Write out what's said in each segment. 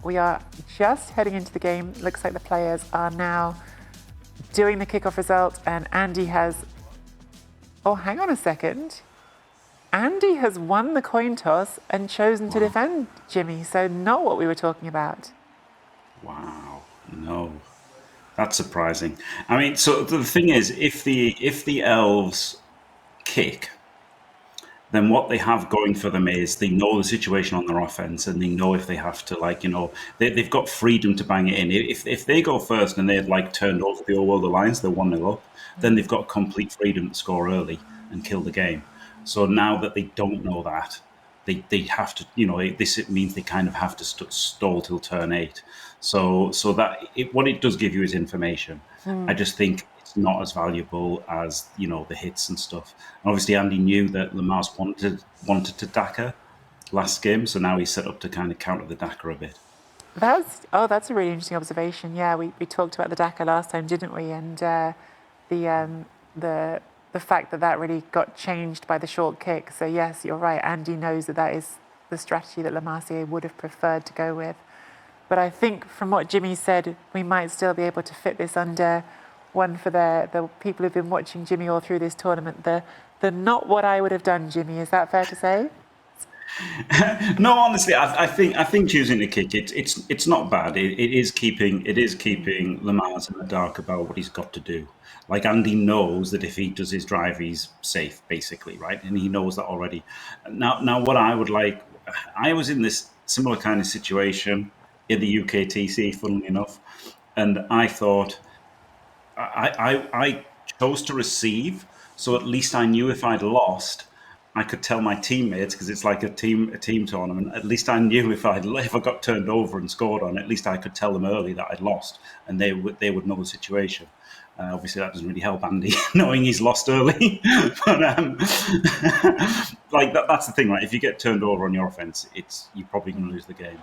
We are just heading into the game. Looks like the players are now doing the kickoff result, and Andy has... Oh, hang on a second. Andy has won the coin toss and chosen to defend Jimmy, so not what we were talking about. Wow, no. That's surprising. I mean, so the thing is, if the elves kick, then what they have going for them is they know the situation on their offense, and they know if they have to, like, they've got freedom to bang it in. If they go first and they've like turned over the old world alliance, they're 1-0 up, then they've got complete freedom to score early and kill the game. So now that they don't know that, they have to, this means they kind of have to stall till turn 8. So that what it does give you is information. I just think it's not as valuable as the hits and stuff. And obviously, Andy knew that LeMarseillais wanted to Dakar last game, so now he's set up to kind of counter the Dakar a bit. That's a really interesting observation. Yeah, we talked about the Dakar last time, didn't we? And the fact that really got changed by the short kick. So yes, you're right. Andy knows that is the strategy that LeMarseillais would have preferred to go with. But I think from what Jimmy said, we might still be able to fit this under one for the people who've been watching Jimmy all through this tournament. The not what I would have done, Jimmy. Is that fair to say? No, honestly, I think choosing to kick it's not bad. It is keeping LeMarseillais in the dark about what he's got to do. Like, Andy knows that if he does his drive, he's safe, basically, right? And he knows that already. Now, what I would like, I was in this similar kind of situation in the UKTC, funnily enough, and I thought I chose to receive, so at least I knew if I'd lost, I could tell my teammates, because it's like a team tournament. At least I knew if I got turned over and scored on, at least I could tell them early that I'd lost, and they would know the situation. Obviously, that doesn't really help Andy knowing he's lost early. But that's the thing, right? If you get turned over on your offense, you're probably going to lose the game.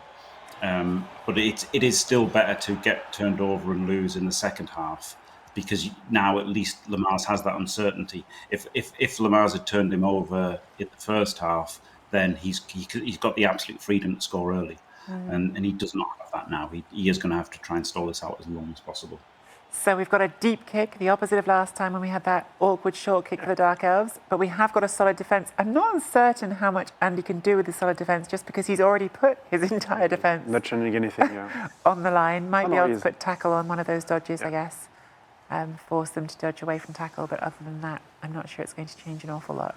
But it is still better to get turned over and lose in the second half, because now at least LeMarseillais has that uncertainty. If LeMarseillais had turned him over in the first half, then he's got the absolute freedom to score early, and he does not have that now. He is going to have to try and stall this out as long as possible. So we've got a deep kick, the opposite of last time when we had that awkward short kick for the Dark Elves, but we have got a solid defence. I'm not certain how much Andy can do with the solid defence, just because he's already put his entire defence not changing anything, on the line. Might be able to put tackle on one of those dodges, I guess. Force them to dodge away from tackle, but other than that, I'm not sure it's going to change an awful lot.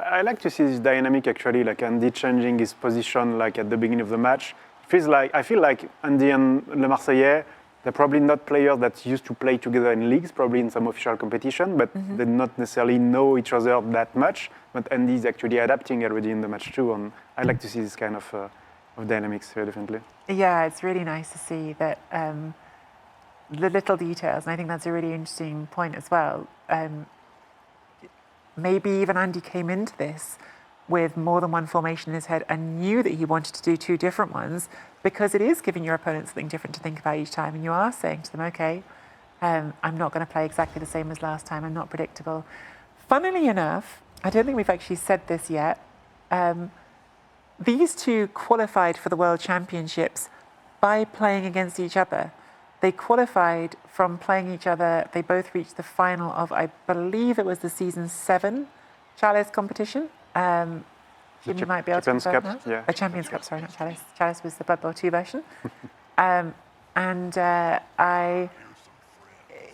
I like to see this dynamic, actually, like Andy changing his position like at the beginning of the match. I feel like Andy and LeMarseillais, they're probably not players that used to play together in leagues, probably in some official competition, but they not necessarily know each other that much. But Andy is actually adapting already in the match too, and I like to see this kind of dynamics very definitely. Yeah, it's really nice to see that the little details, and I think that's a really interesting point as well. Maybe even Andy came into this with more than one formation in his head and knew that he wanted to do two different ones, because it is giving your opponent something different to think about each time, and you are saying to them, okay, I'm not going to play exactly the same as last time, I'm not predictable. Funnily enough, I don't think we've actually said this yet, these two qualified for the World Championships by playing against each other. They qualified from playing each other. They both reached the final of, I believe it was the season 7 Chalice competition. Jimmy might be able to confirm that. Yeah. Champions Cup, sorry, not Chalice. Chalice was the Blood Bowl 2 version.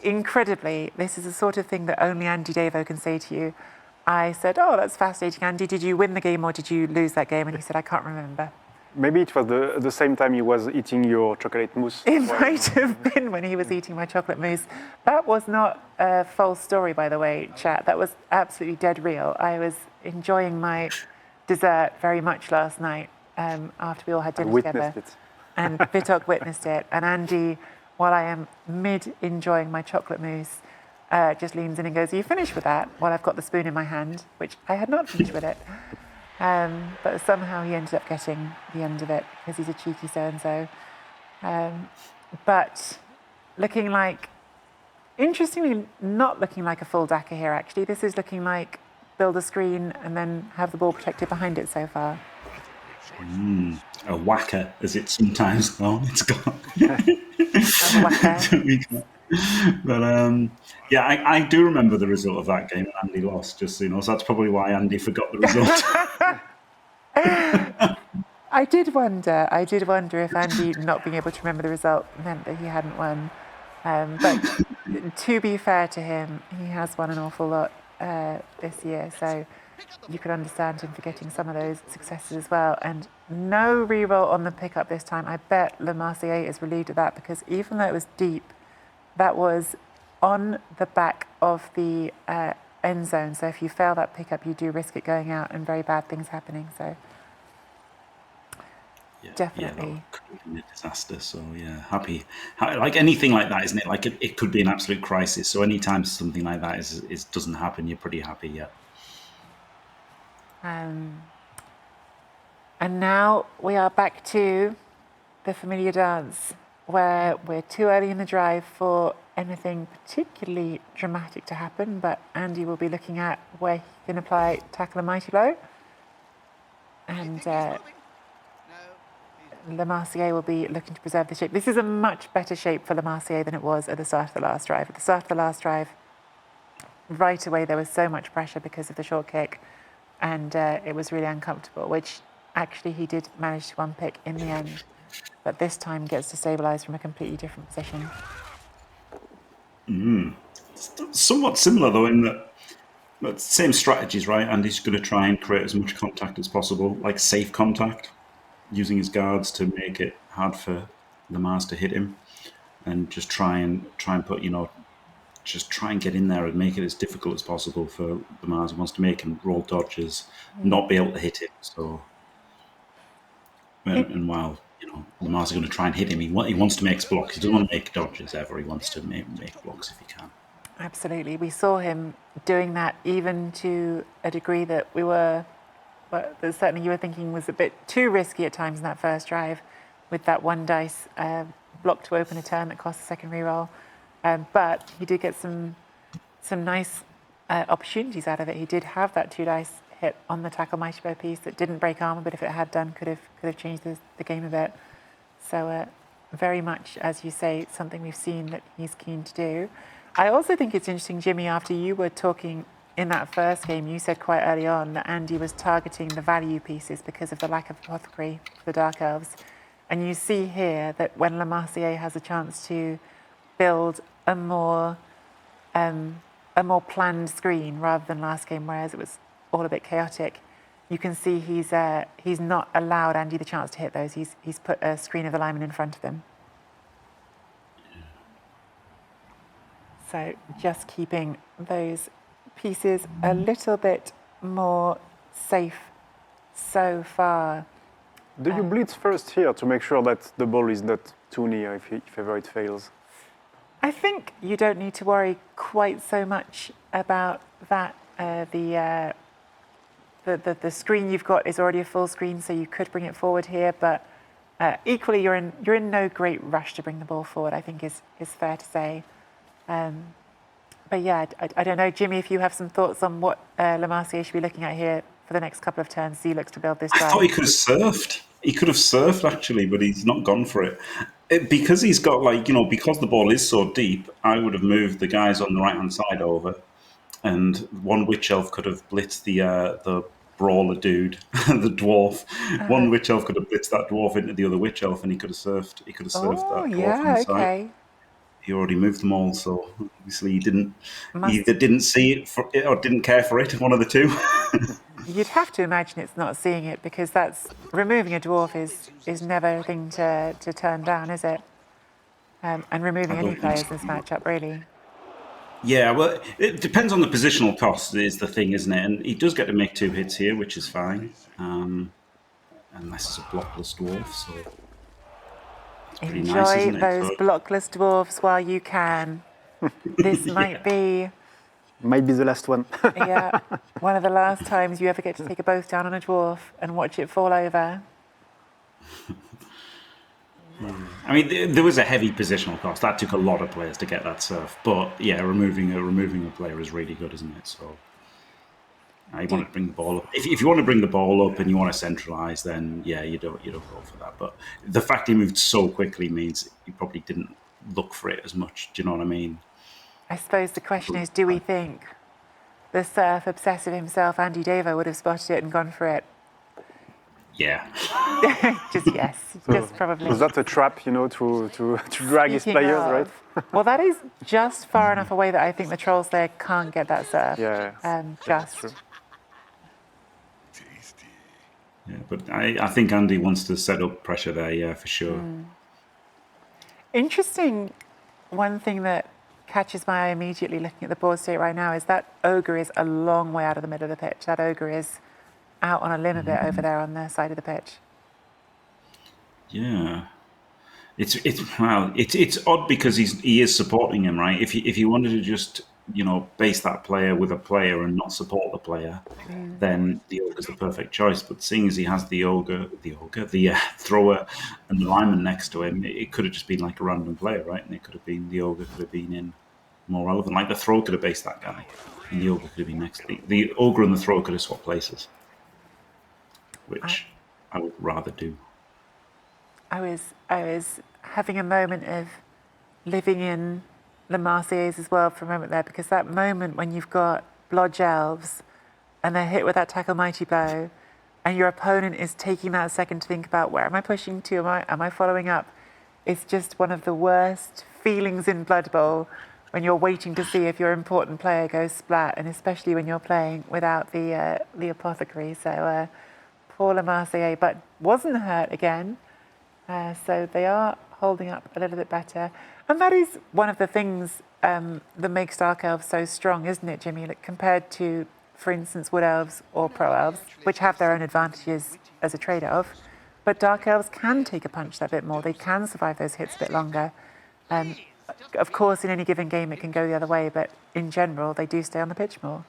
Incredibly, this is the sort of thing that only AndyDavo can say to you. I said, oh, that's fascinating, Andy. Did you win the game or did you lose that game? And he said, I can't remember. Maybe it was the same time he was eating your chocolate mousse. It might have been when he was eating my chocolate mousse. That was not a false story, by the way, chat. That was absolutely dead real. I was enjoying my dessert very much last night after we all had dinner together. And Vitok witnessed it. And Andy, while I am enjoying my chocolate mousse, just leans in and goes, are you finished with that? While I've got the spoon in my hand, which I had not finished with it. But somehow he ended up getting the end of it because he's a cheeky so-and-so. But looking like, interestingly, not looking like a full Dakar here, actually. This is looking like build a screen and then have the ball protected behind it so far. A whacker, as it's sometimes known. It's got. But yeah, I do remember the result of that game. Andy lost, just so you know. So that's probably why Andy forgot the result. I did wonder if Andy not being able to remember the result meant that he hadn't won. But to be fair to him, he has won an awful lot this year. So you could understand him forgetting some of those successes as well. And no reroll on the pickup this time. I bet LeMarseillais is relieved of that, because even though it was deep, that was on the back of the end zone. So if you fail that pickup, you do risk it going out and very bad things happening. So definitely. Yeah, that could be a disaster. So yeah, happy. Like anything like that, isn't it? Like it could be an absolute crisis. So anytime something like that is doesn't happen, you're pretty happy. Yeah. And now we are back to the familiar dance, where we're too early in the drive for anything particularly dramatic to happen, but Andy will be looking at where he can apply tackle a mighty blow. And LeMarseillais will be looking to preserve the shape. This is a much better shape for LeMarseillais than it was at the start of the last drive. At the start of the last drive, right away there was so much pressure because of the short kick, and it was really uncomfortable, which actually he did manage to unpick in the end. But this time gets to stabilise from a completely different position. Somewhat similar though, in that same strategies, right? Andy's going to try and create as much contact as possible, like safe contact, using his guards to make it hard for LeMarseillais to hit him, and just try and put, just try and get in there and make it as difficult as possible for LeMarseillais, who wants to make him roll dodges, not be able to hit him. So, and while LeMarseillais is going to try and hit him, he wants to make blocks. He doesn't want to make dodges ever. He wants to make blocks if he can. Absolutely, we saw him doing that even to a degree that but certainly you were thinking was a bit too risky at times in that first drive, with that one dice block to open a turn that cost a second reroll. But he did get some nice opportunities out of it. He did have that 2 dice hit on the tackle mighty blow piece that didn't break armor, but if it had done, could have changed the game a bit. So very much, as you say, something we've seen that he's keen to do. I also think it's interesting, Jimmy, after you were talking in that first game, you said quite early on that Andy was targeting the value pieces because of the lack of apothecary for the Dark Elves. And you see here that when LeMarseillais has a chance to build a more planned screen rather than last game, whereas it was all a bit chaotic, you can see he's not allowed Andy the chance to hit those. He's put a screen of the lineman in front of them. So just keeping those pieces a little bit more safe so far. Do you blitz first here to make sure that the ball is not too near if ever it fails? I think you don't need to worry quite so much about that. The screen you've got is already a full screen, so you could bring it forward here. But equally, you're in no great rush to bring the ball forward, I think is fair to say. But yeah, I don't know, Jimmy, if you have some thoughts on what LeMarseillais should be looking at here for the next couple of turns as he looks to build this drive. I thought he could have surfed. He could have surfed, actually, but he's not gone for it. Because he's got, because the ball is so deep, I would have moved the guys on the right-hand side over, and one witch elf could have blitzed the brawler dude, the dwarf. One witch elf could have blitzed that dwarf into the other witch elf, and he could have surfed. He could have surfed that dwarf on the side. Okay. He already moved them all, so obviously he either didn't see it or didn't care for it. One of the two. You'd have to imagine it's not seeing it, because that's removing a dwarf is never a thing to turn down, is it? And removing any players in this matchup, really. Yeah, well, it depends on the positional cost is the thing, isn't it? And he does get to make 2 hits here, which is fine, unless it's a blockless dwarf. So Enjoy nice, those blockless dwarves while you can. This might be the last one. yeah, one of the last times you ever get to take a both down on a dwarf and watch it fall over. I mean, there was a heavy positional cost. That took a lot of players to get that surf. But yeah, removing a player is really good, isn't it? So You want to bring the ball up. If you want to bring the ball up and you want to centralise, then yeah, you don't go for that. But the fact he moved so quickly means he probably didn't look for it as much. Do you know what I mean? I suppose the question is, do we think the surf obsessive himself, AndyDavo, would have spotted it and gone for it? Yeah. Just yes, just probably. Was that a trap, to drag his Speaking players, of, right? Well, that is just far enough away that I think the trolls there can't get that surf. Yeah. Just. True. Yeah, but I think Andy wants to set up pressure there, yeah, for sure. Interesting. One thing that catches my eye immediately looking at the board state right now is that ogre is a long way out of the middle of the pitch. That ogre is out on a limb a bit over there on the side of the pitch. Yeah. It's odd because he is supporting him, right? If you wanted to just base that player with a player and not support the player, then the ogre's the perfect choice. But seeing as he has the thrower and the lineman next to him, it could have just been like a random player, right? And it could have been the ogre could have been in more relevant. Like the throw could have based that guy, and the ogre could have been next. The ogre and the throw could have swapped places, which I would rather do. I was having a moment of living in LeMarseillais' world for a moment there, because that moment when you've got blodge elves and they're hit with that tackle mighty blow and your opponent is taking that second to think about, where am I pushing to, am I following up? It's just one of the worst feelings in Blood Bowl when you're waiting to see if your important player goes splat, and especially when you're playing without the apothecary. So poor LeMarseillais, but wasn't hurt again. So they are holding up a little bit better. And that is one of the things that makes Dark Elves so strong, isn't it, Jimmy? Like, compared to, for instance, Wood Elves or Pro Elves, which have their own advantages as a trade-off. But Dark Elves can take a punch that bit more. They can survive those hits a bit longer. Of course, in any given game, it can go the other way. But in general, they do stay on the pitch more.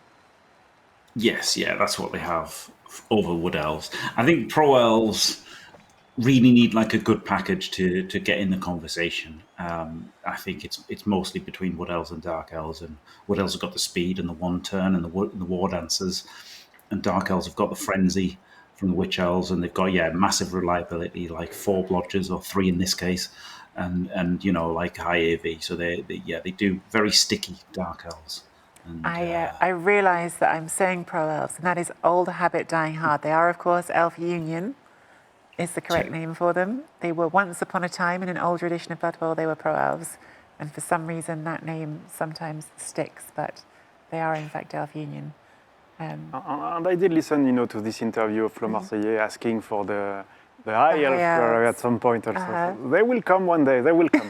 Yes, yeah, that's what they have over Wood Elves. I think Pro Elves really need like a good package to get in the conversation. I think it's mostly between Wood Elves and Dark Elves, and Wood Elves have got the speed and the one turn and the war dancers, and Dark Elves have got the frenzy from the Witch Elves, and they've got massive reliability, like 4 blodgers or 3 in this case, and like high AV. So they do very sticky Dark Elves. And, I realise that I'm saying Pro Elves, and that is old habit dying hard. They are, of course, Elf Union is the correct name for them. They were once upon a time in an older edition of Blood Bowl, they were Pro Elves, and for some reason that name sometimes sticks, but they are in fact Elf Union. And I did listen, to this interview of LeMarseillais asking for the high elf at some point also. So they will come one day. They will come.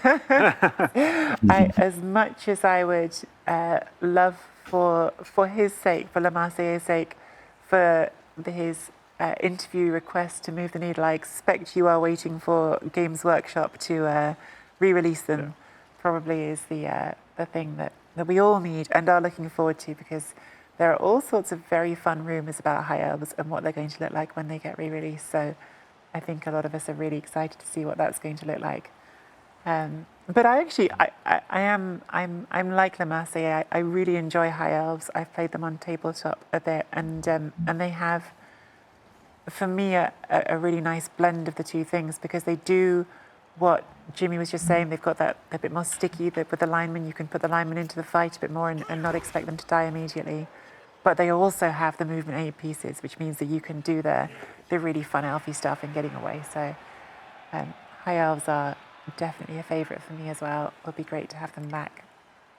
As much as I would love for his sake, for LeMarseillais' sake, for his interview request to move the needle, I expect you are waiting for Games Workshop to re-release them. Yeah. Probably is the thing that we all need and are looking forward to, because there are all sorts of very fun rumours about High Elves and what they're going to look like when they get re-released. So I think a lot of us are really excited to see what that's going to look like. But I'm like LeMarseillais. I really enjoy High Elves. I've played them on tabletop a bit, and they have, for me, a really nice blend of the two things, because they do what Jimmy was just saying. They've got that a bit more sticky, that with the linemen, you can put the linemen into the fight a bit more and not expect them to die immediately. But they also have the movement aid pieces, which means that you can do the really fun elfy stuff and getting away. So High Elves are definitely a favourite for me as well. It would be great to have them back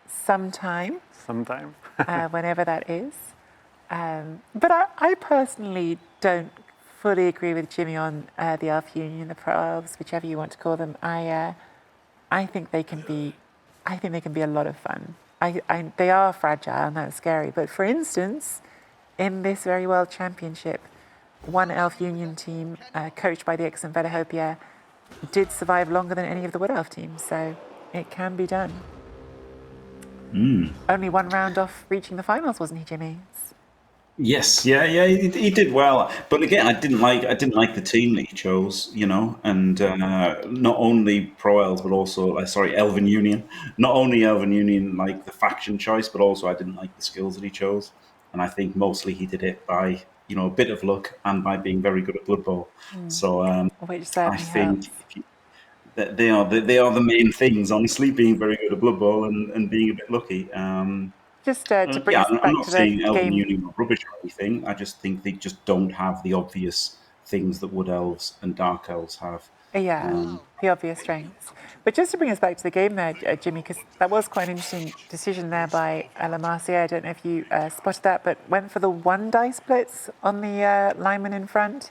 sometime. Whenever that is. But I personally don't fully agree with Jimmy on the Elf Union, the Pro Elves, whichever you want to call them. I think they can be a lot of fun. They are fragile and that's scary. But for instance, in this very World Championship, one Elf Union team, coached by the excellent Vedahopia, did survive longer than any of the Wood Elf teams. So it can be done. Only one round off reaching the finals, wasn't he, Jimmy? Yes, yeah, he did well. But again, I didn't like the team that he chose, and not only Pro Elves, but also Elven Union. Not only Elven Union, like the faction choice, but also I didn't like the skills that he chose. and I think mostly he did it by a bit of luck and by being very good at Blood Bowl. So which I certainly think helps. that they are the main things. Honestly, being very good at Blood Bowl and being a bit lucky. Just to bring Yeah, us I'm back not to the saying Elven game. Union are rubbish or anything. I just think they just don't have the obvious things that Wood Elves and Dark Elves have. Yeah, the obvious strengths. But just to bring us back to the game there, Jimmy, because that was quite an interesting decision there by LeMarseillais. I don't know if you spotted that, but went for the 1 dice blitz on the lineman in front,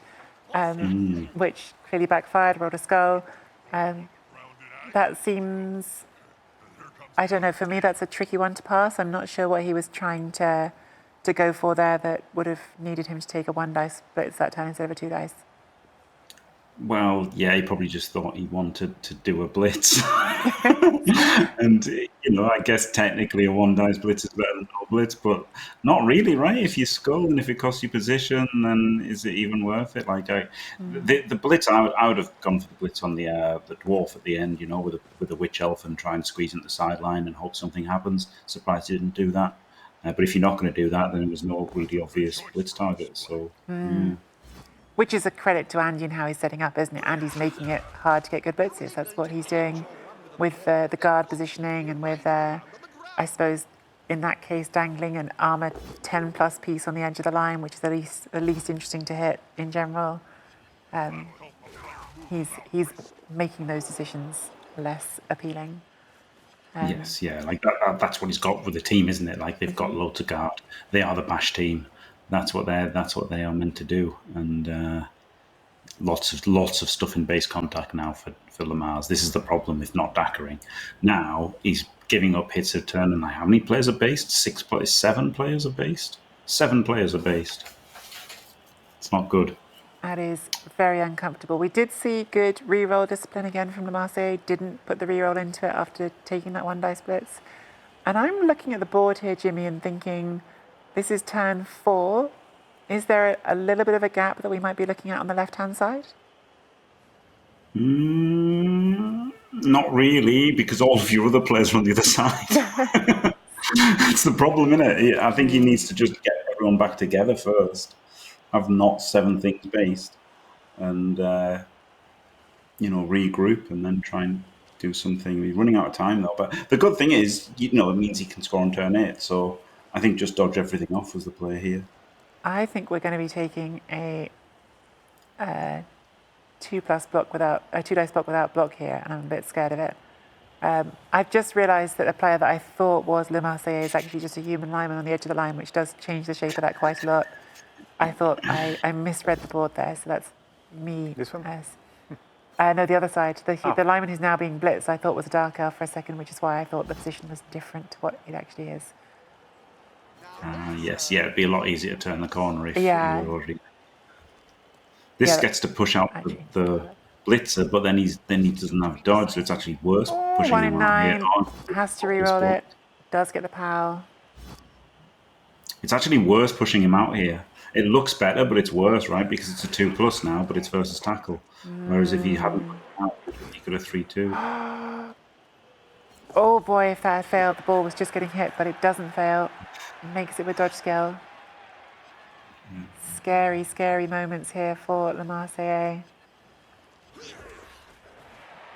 which clearly backfired, rolled a skull. That seems, I don't know, for me that's a tricky one to pass. I'm not sure what he was trying to go for there that would have needed him to take a 1 dice blitz that time instead of a 2 dice. Well, yeah, he probably just thought he wanted to do a blitz. And, I guess technically a 1 dice blitz is better than no blitz, but not really, right? If you skull and if it costs you position, then is it even worth it? Like, the blitz, I would have gone for the blitz on the dwarf at the end, with a witch elf and try and squeeze into the sideline and hope something happens. Surprised he didn't do that. But if you're not going to do that, then there was no really obvious blitz target. So, yeah. Which is a credit to Andy and how he's setting up, isn't it? Andy's making it hard to get good blitzes. That's what he's doing with the guard positioning and with, I suppose, in that case, dangling an armor 10 plus piece on the edge of the line, which is the least interesting to hit in general. He's making those decisions less appealing. Yes, yeah, like that's what he's got with the team, isn't it? Like they've got loads of guard. They are the bash team. That's what they are meant to do. And lots of stuff in base contact now for LeMars. This is the problem with not dackering. Now he's giving up hits a turn, and how many players are based? 7 players are based. 7 players are based. It's not good. That is very uncomfortable. We did see good reroll discipline again from LeMarseillais. Didn't put the reroll into it after taking that 1 dice blitz. And I'm looking at the board here, Jimmy, and thinking, this is turn 4. Is there a little bit of a gap that we might be looking at on the left-hand side? Not really, because all of your other players are on the other side. That's the problem, isn't it? I think he needs to just get everyone back together first. Have not 7 things based, and regroup, and then try and do something. He's running out of time though. But the good thing is, it means he can score on turn 8. So I think just dodge everything off was the play here. I think we're going to be taking a 2-dice block without block here, and I'm a bit scared of it. I've just realised that the player that I thought was LeMarseillais is actually just a human lineman on the edge of the line, which does change the shape of that quite a lot. I thought I misread the board there, so that's me. This one? No, the other side. The lineman who's now being blitzed, I thought was a dark elf for a second, which is why I thought the position was different to what it actually is. Yes, yeah, it'd be a lot easier to turn the corner if Yeah. you were already. This gets to push out the blitzer, but then he doesn't have dodge, so it's actually worse pushing 1 him in out here. 9, has to reroll it, does get the POW. It's actually worse pushing him out here. It looks better, but it's worse, right? Because it's a 2+ now, but it's versus tackle. Whereas if he hadn't put him out, he could have 3-2. Oh boy, if that had failed, the ball was just getting hit, but it doesn't fail. It makes it with dodge skill. Scary, scary moments here for LeMarseillais.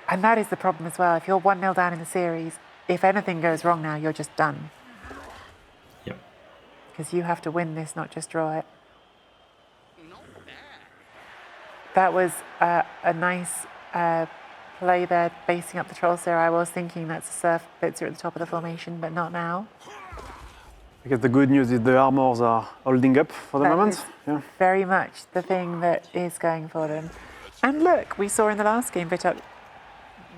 And that is the problem as well. If you're 1-0 down in the series, if anything goes wrong now, you're just done. Yep. Because you have to win this, not just draw it. That was a nice play there, basing up the trolls there. I was thinking that's a surf blitzer at the top of the formation, but not now. I guess the good news is the armors are holding up for the That moment. is Yeah. very much the thing that is going for them. And look, we saw in the last game, Vitok,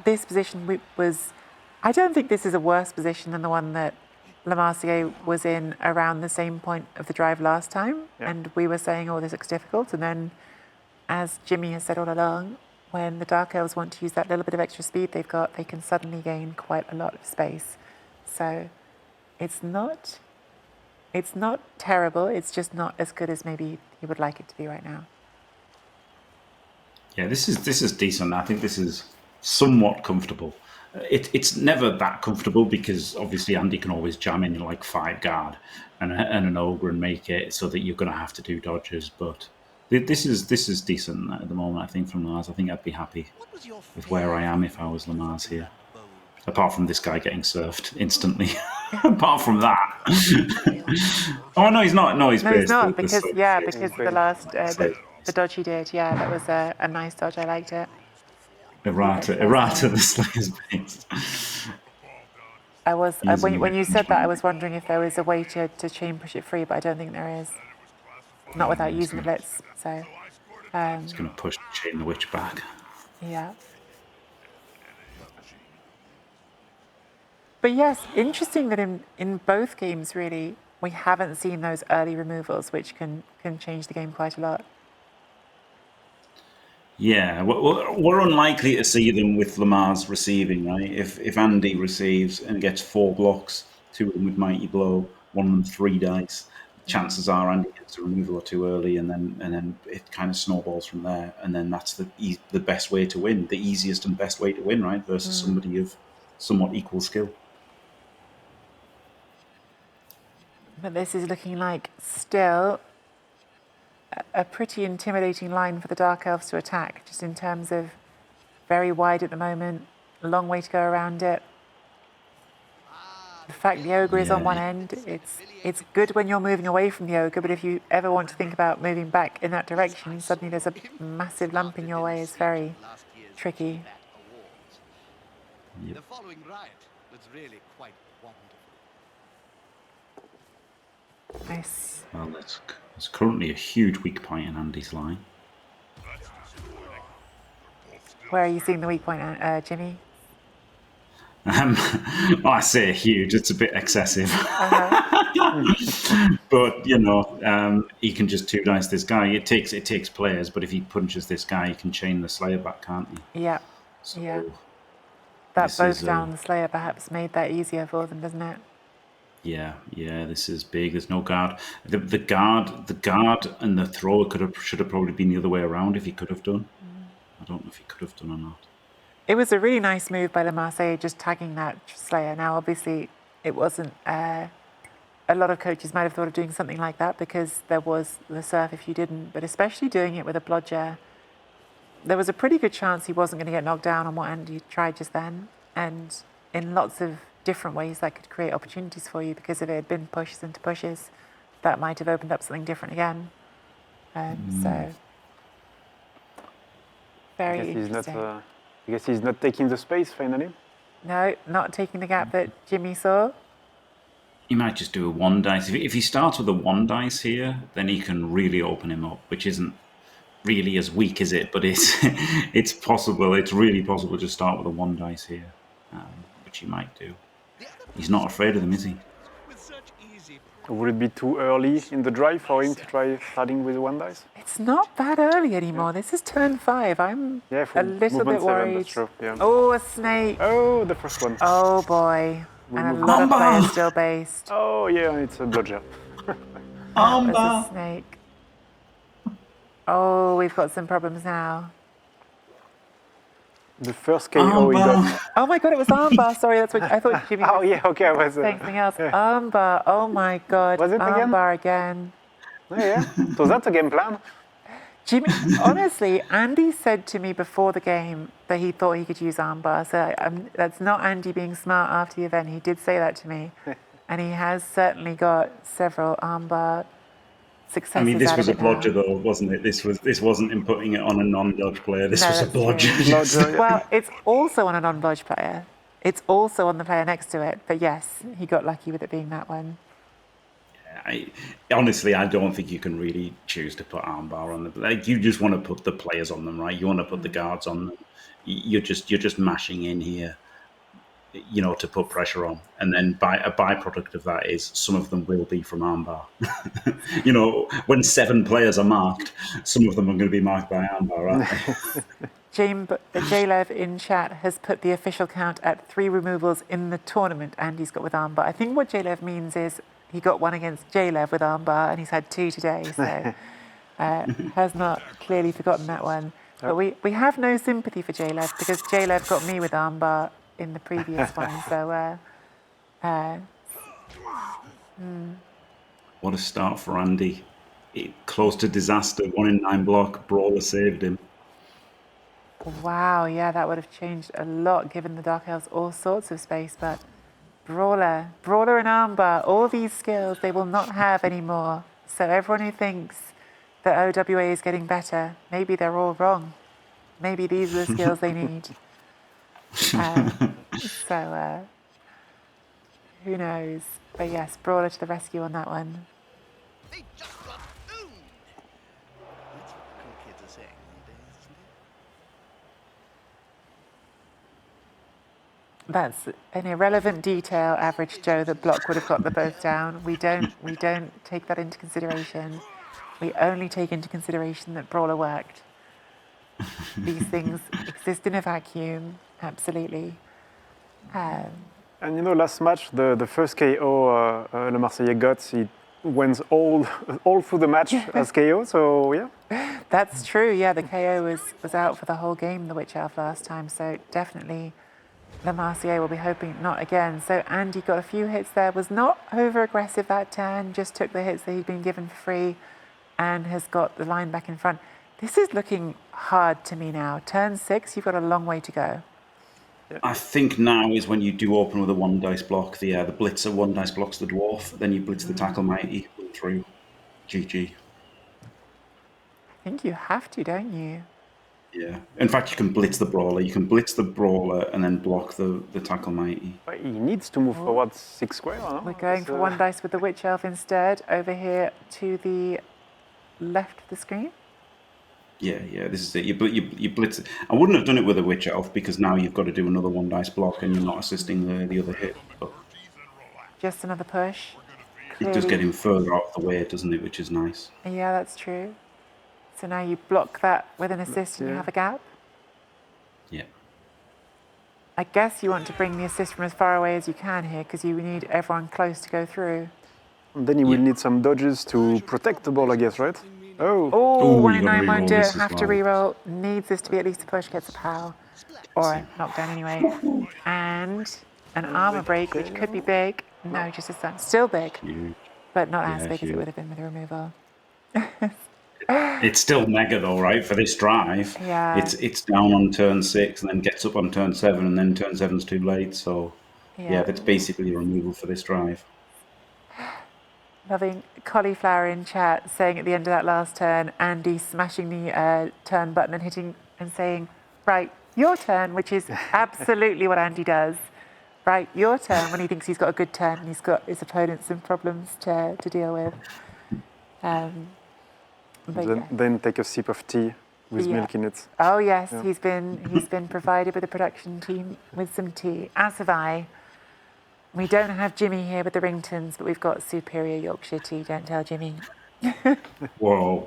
this position was... I don't think this is a worse position than the one that LeMarseillais was in around the same point of the drive last time. Yeah. And we were saying, oh, this looks difficult. And then, as Jimmy has said all along, when the Dark Elves want to use that little bit of extra speed they've got, they can suddenly gain quite a lot of space. So it's not terrible. It's just not as good as maybe you would like it to be right now. Yeah, this is decent. I think this is somewhat comfortable. It's never that comfortable because obviously Andy can always jam in like 5 guard and an ogre and make it so that you're going to have to do dodges. But this is decent at the moment. I think from Lars, I think I'd be happy with where I am if I was LeMarseillais here. Apart from this guy getting surfed instantly. Apart from that. Oh no, he's not. No, he's No, he's not, because because the last the dodge he did, that was a nice dodge. I liked it. Errata the Slayer's base. I was when you said that, I was wondering if there was a way to chain push it free, but I don't think there is. Not without using the blitz. So. He's going to push chain the witch back. Yeah. But yes, interesting that in both games, really, we haven't seen those early removals, which can change the game quite a lot. Yeah, we're unlikely to see them with Lamar's receiving, right? If Andy receives and gets 4 blocks, 2 of them with Mighty Blow, 1 of them 3 dice, chances are Andy gets a removal or 2 early, and then it kind of snowballs from there, and then that's the best way to win, the easiest and best way to win, right? Versus somebody of somewhat equal skill. But this is looking like still a pretty intimidating line for the Dark Elves to attack, just in terms of very wide at the moment, a long way to go around it. The fact the Ogre is on one end, it's good when you're moving away from the Ogre, but if you ever want to think about moving back in that direction, suddenly there's a massive lump in your way. It's very tricky. The following riot was really quite wonderful. Nice. Well, it's currently a huge weak point in Andy's line. Where are you seeing the weak point, Jimmy? Well, I say huge, it's a bit excessive. But, he can just 2 dice this guy. It takes players, but if he punches this guy, he can chain the Slayer back, can't he? Yeah. So yeah. That both down the Slayer perhaps made that easier for them, doesn't it? Yeah, this is big. There's no guard. The guard and the thrower should have probably been the other way around if he could have done. I don't know if he could have done or not. It was a really nice move by LeMarseillais, just tagging that Slayer. Now, obviously, it wasn't. A lot of coaches might have thought of doing something like that because there was the surf if you didn't, but especially doing it with a blodger, there was a pretty good chance he wasn't going to get knocked down on what Andy tried just then. And in lots of different ways, that could create opportunities for you, because if it had been pushes into pushes, that might have opened up something different again. So, very interesting. I guess he's not taking the space finally. No, not taking the gap that Jimmy saw. He might just do a 1 dice. If he starts with a 1 dice here, then he can really open him up, which isn't really as weak as it, but it's possible. It's really possible to start with a 1 dice here, which he might do. He's not afraid of them, is he? Would it be too early in the drive for him to try starting with 1 dice? It's not that early anymore. This is turn 5. I'm a little bit worried. That's true, yeah. Oh, a snake. Oh, the first one. Oh, boy. And a lot of players still based. Oh, yeah, it's a bludger. That was a snake. Oh, we've got some problems now. The first KO he got. Oh my God, it was armbar. Sorry, that's what I thought Jimmy Oh, was yeah, okay, I was. saying something else. Armbar. Oh my God. Was it again? Armbar again. Oh, yeah. So that's a game plan. Jimmy, honestly, Andy said to me before the game that he thought he could use armbar. So that's not Andy being smart after the event. He did say that to me. And he has certainly got several armbar successes. I mean, this out was of a it now. blodger, though, wasn't it? This wasn't him putting it on a non-dodge player. This No, was a that's true. blodger. Well, it's also on a non-blodge player. It's also on the player next to it. But yes, he got lucky with it being that one. Honestly, I don't think you can really choose to put armbar on them. Like, you just want to put the players on them, right? You want to put the guards on them. You're just mashing in here, to put pressure on. And then a byproduct of that is some of them will be from armbar. When 7 players are marked, some of them are going to be marked by armbar, right? Jalev in chat has put the official count at 3 removals in the tournament Andy's got with armbar. I think what Jalev means is he got 1 against Jalev with armbar, and he's had 2 today, so has not clearly forgotten that one. But we have no sympathy for Jalev, because Jalev got me with armbar in the previous one. So, What a start for Andy. Close to disaster, 1 in 9 block, Brawler saved him. wow, yeah, that would have changed a lot given the Dark Elves all sorts of space, but Brawler and Armbar, all these skills they will not have anymore. So everyone who thinks that OWA is getting better, maybe they're all wrong. Maybe these are the skills they need. So who knows? But yes, Brawler to the rescue on that one. They just got owned. That's what the cool kids are saying these days, isn't it? That's an irrelevant detail, average Joe, that Block would have got them both down. We don't take that into consideration. We only take into consideration that Brawler worked. These things exist in a vacuum, absolutely. And last match, the first KO LeMarseillais got, he went all through the match as KO, so yeah. That's true, yeah, the KO was out for the whole game, the Witch Elf, last time, so definitely LeMarseillais will be hoping not again. So Andy got a few hits there, was not over-aggressive that turn, just took the hits that he'd been given for free and has got the line back in front. This is looking hard to me now. Turn 6, you've got a long way to go. I think now is when you do open with a 1 dice block. The Blitzer 1 dice blocks the Dwarf, then you blitz the Tackle Mighty through. GG. I think you have to, don't you? Yeah. In fact, you can blitz the Brawler. You can blitz the Brawler and then block the Tackle Mighty. But he needs to move forward 6 square, no? We're going for 1 dice with the Witch Elf instead, over here to the left of the screen. Yeah, this is it. You blitz it. I wouldn't have done it with a Witch Elf because now you've got to do another 1 dice block and you're not assisting the other hit. But Just another push. it does get him further out of the way, doesn't it? Which is nice. Yeah, that's true. So now you block that with an assist and you have a gap. Yeah. I guess you want to bring the assist from as far away as you can here because you need everyone close to go through. And then you will need some dodges to protect the ball, I guess, right? Oh, Oh, Ooh, 1 you in gotta 9 won't reroll do it. this as Have to well. reroll. Needs this to be at least a push, gets a POW. Or a knockdown anyway. And an armor break, which could be big. No, just a stun. Still big, Huge. but not as Yeah, big as it huge. would have been with a removal. It's still mega though, right? For this drive, Yeah. it's down on turn 6 and then gets up on turn 7, and then turn 7's too late. So yeah, that's basically a removal for this drive. Loving Cauliflower in chat saying at the end of that last turn, Andy smashing the turn button and hitting and saying, right, your turn, which is absolutely what Andy does. Right, your turn, when he thinks he's got a good turn and he's got his opponents some problems to deal with. But yeah. then take a sip of tea with milk in it. Oh yes, he's been provided with a production team with some tea, as have I. We don't have Jimmy here with the Ringtons, but we've got superior Yorkshire tea. Don't tell Jimmy. Whoa!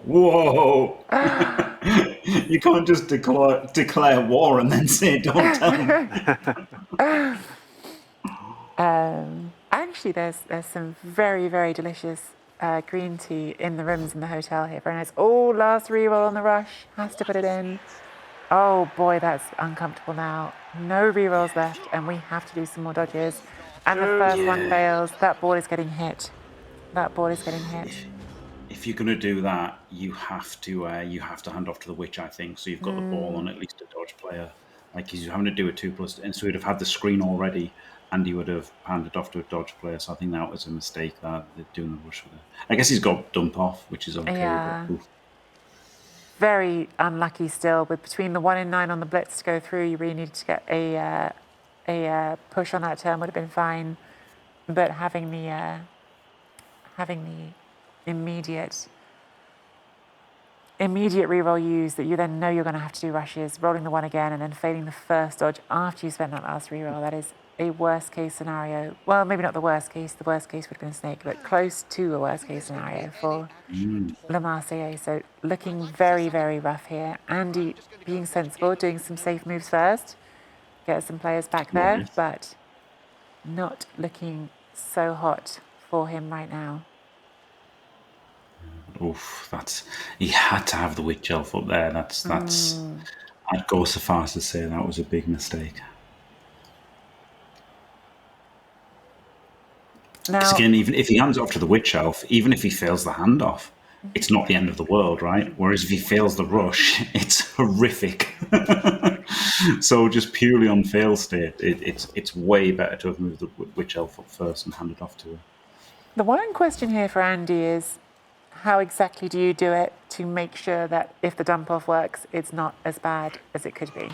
You can't just declare war and then say don't tell me. Actually, there's some very, very delicious green tea in the rooms in the hotel here. Very nice. Oh, last reroll on the rush. Has to put it in. Oh boy, that's uncomfortable now. No rerolls left, and we have to do some more dodges. And the first one fails. That ball is getting hit. That ball is getting hit. If you're going to do that, you have to hand off to the Witch, I think. So you've got the ball on at least a dodge player. Like he's having to do a 2+, and so he'd have had the screen already, and he would have handed off to a dodge player. So I think that was a mistake that they're doing the rush with it. I guess he's got dump off, which is okay. Yeah. But, oof. Very unlucky still. With between the 1 in 9 on the blitz to go through, you really needed to get a push on that turn would have been fine. But having the immediate reroll used that you then know you're going to have to do rushes, rolling the 1 again and then failing the first dodge after you spend that last reroll. That is a worst case scenario. Well, maybe not the worst case. The worst case would have been a snake, but close to a worst case scenario for LeMarseillais. So looking very, very rough here. Andy being sensible, doing some safe moves first, get some players back there, but not looking so hot for him right now. Oof, he had to have the Witch Elf up there. That's I'd go so far as to say that was a big mistake. Because Now, again, even if he hands it off to the witch elf, even if he fails the handoff, it's not the end of the world, right? Whereas if he fails the rush, it's horrific. So just purely on fail state, it's way better to have moved the witch elf up first and handed off to her. the one question here for Andy is, how exactly do you do it to make sure that if the dump off works, it's not as bad as it could be?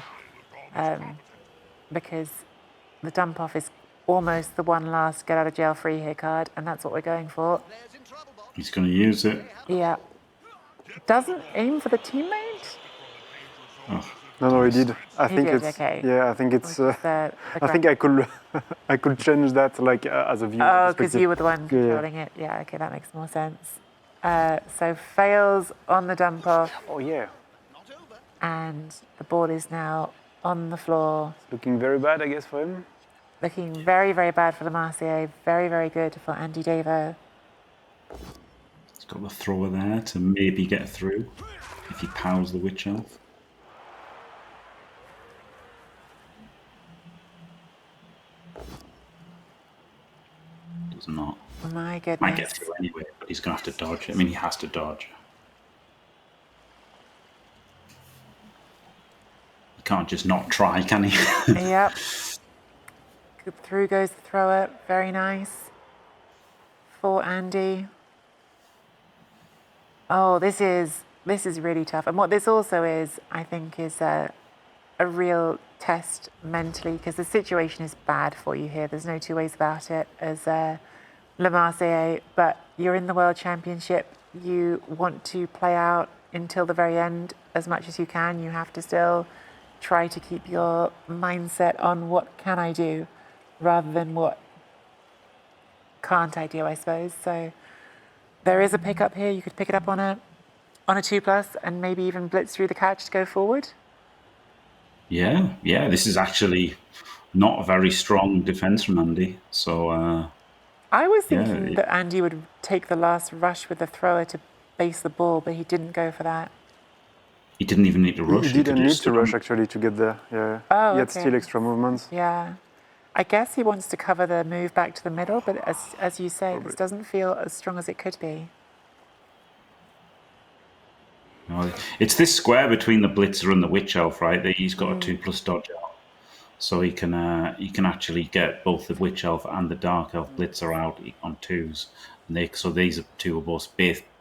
Because the dump off is almost the one last get out of jail free here card, and that's what we're going for. Players in trouble, Bob. He's going to use it. Yeah. Doesn't aim for the teammate? No, he did. I He think did, it's okay. yeah. I think it's. Which is, I think I could I could change that like as a viewer. Oh, because perspective. you were the one Yeah. controlling it. Yeah, okay, that makes more sense. So fails on the dump off, Oh yeah, Not over. and the ball is now on the floor. looking very bad, I guess, for him. Looking very, very bad for LeMarseillais. Very, very good for AndyDavo. He's got the thrower there to maybe get through if he powers the witch elf. Does not. My goodness. Might get through anyway, but he's going to have to dodge. I mean, he has to dodge. He can't just not try, can he? Yep. Good. Through goes the thrower. Very nice. For Andy. Oh, this is really tough. And what this also is, I think, is a real test mentally, because the situation is bad for you here. There's no two ways about it as LeMarseillais, but you're in the World Championship. You want to play out until the very end as much as you can. You have to still try to keep your mindset on what can I do rather than what can't I do, I suppose. So there is a pickup here. You could pick it up on a 2+ and maybe even blitz through the catch to go forward. Yeah. This is actually not a very strong defense from Andy. So, I was Yeah, thinking it- that Andy would take the last rush with the thrower to base the ball, but he didn't go for that. he didn't even need to rush. He didn't could need just to stand- rush actually to get there. Yeah. Oh, He had okay. still extra movements. Yeah. I guess he wants to cover the move back to the middle, but as you say, this doesn't feel as strong as it could be. No, it's this square between the blitzer and the witch elf, right? That he's got a 2+ dodge out, so he can actually get both the witch elf and the dark elf blitzer out on 2s, and so these two are both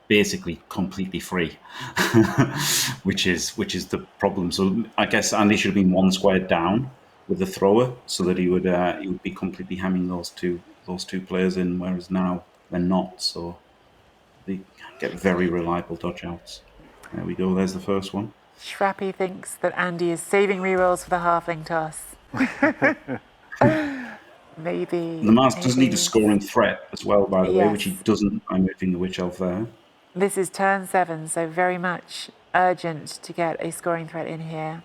basically completely free, which is the problem. So I guess Andy should have been one square down with the thrower, so that he would be completely hemming those two players in, whereas now they're not. So they get very reliable dodge outs. There we go. There's the first one. Schrappy thinks that Andy is saving rerolls for the halfling toss. Maybe. The Mars does need maybe. a scoring threat as well, by the way, which he Yes. doesn't by moving the witch elf there. This is turn 7, so very much urgent to get a scoring threat in here.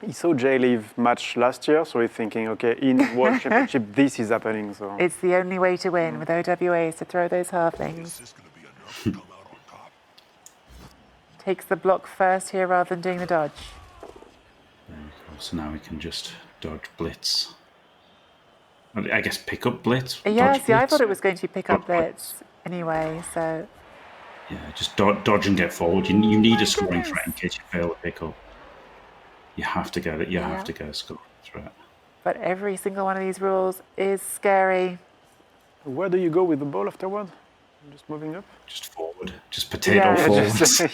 He saw Jay leave match last year, so he's thinking, okay, in World Championship, this is happening. So It's the only way to win with OWA is to throw those halflings. Takes the block first here rather than doing the dodge. There we go. So now we can just dodge blitz. I guess pick up blitz. Yeah, dodge see, I blitz. thought it was going to be pick up Dodge blitz anyway, so Yeah, just dodge and get forward. You need my a scoring goodness. threat in case you fail to pick up. You have to get it. You Yeah. have to get a scoring threat. but every single one of these rules is scary. where do you go with the ball afterward? Just moving up. Just forward. Just potato Yeah, forward.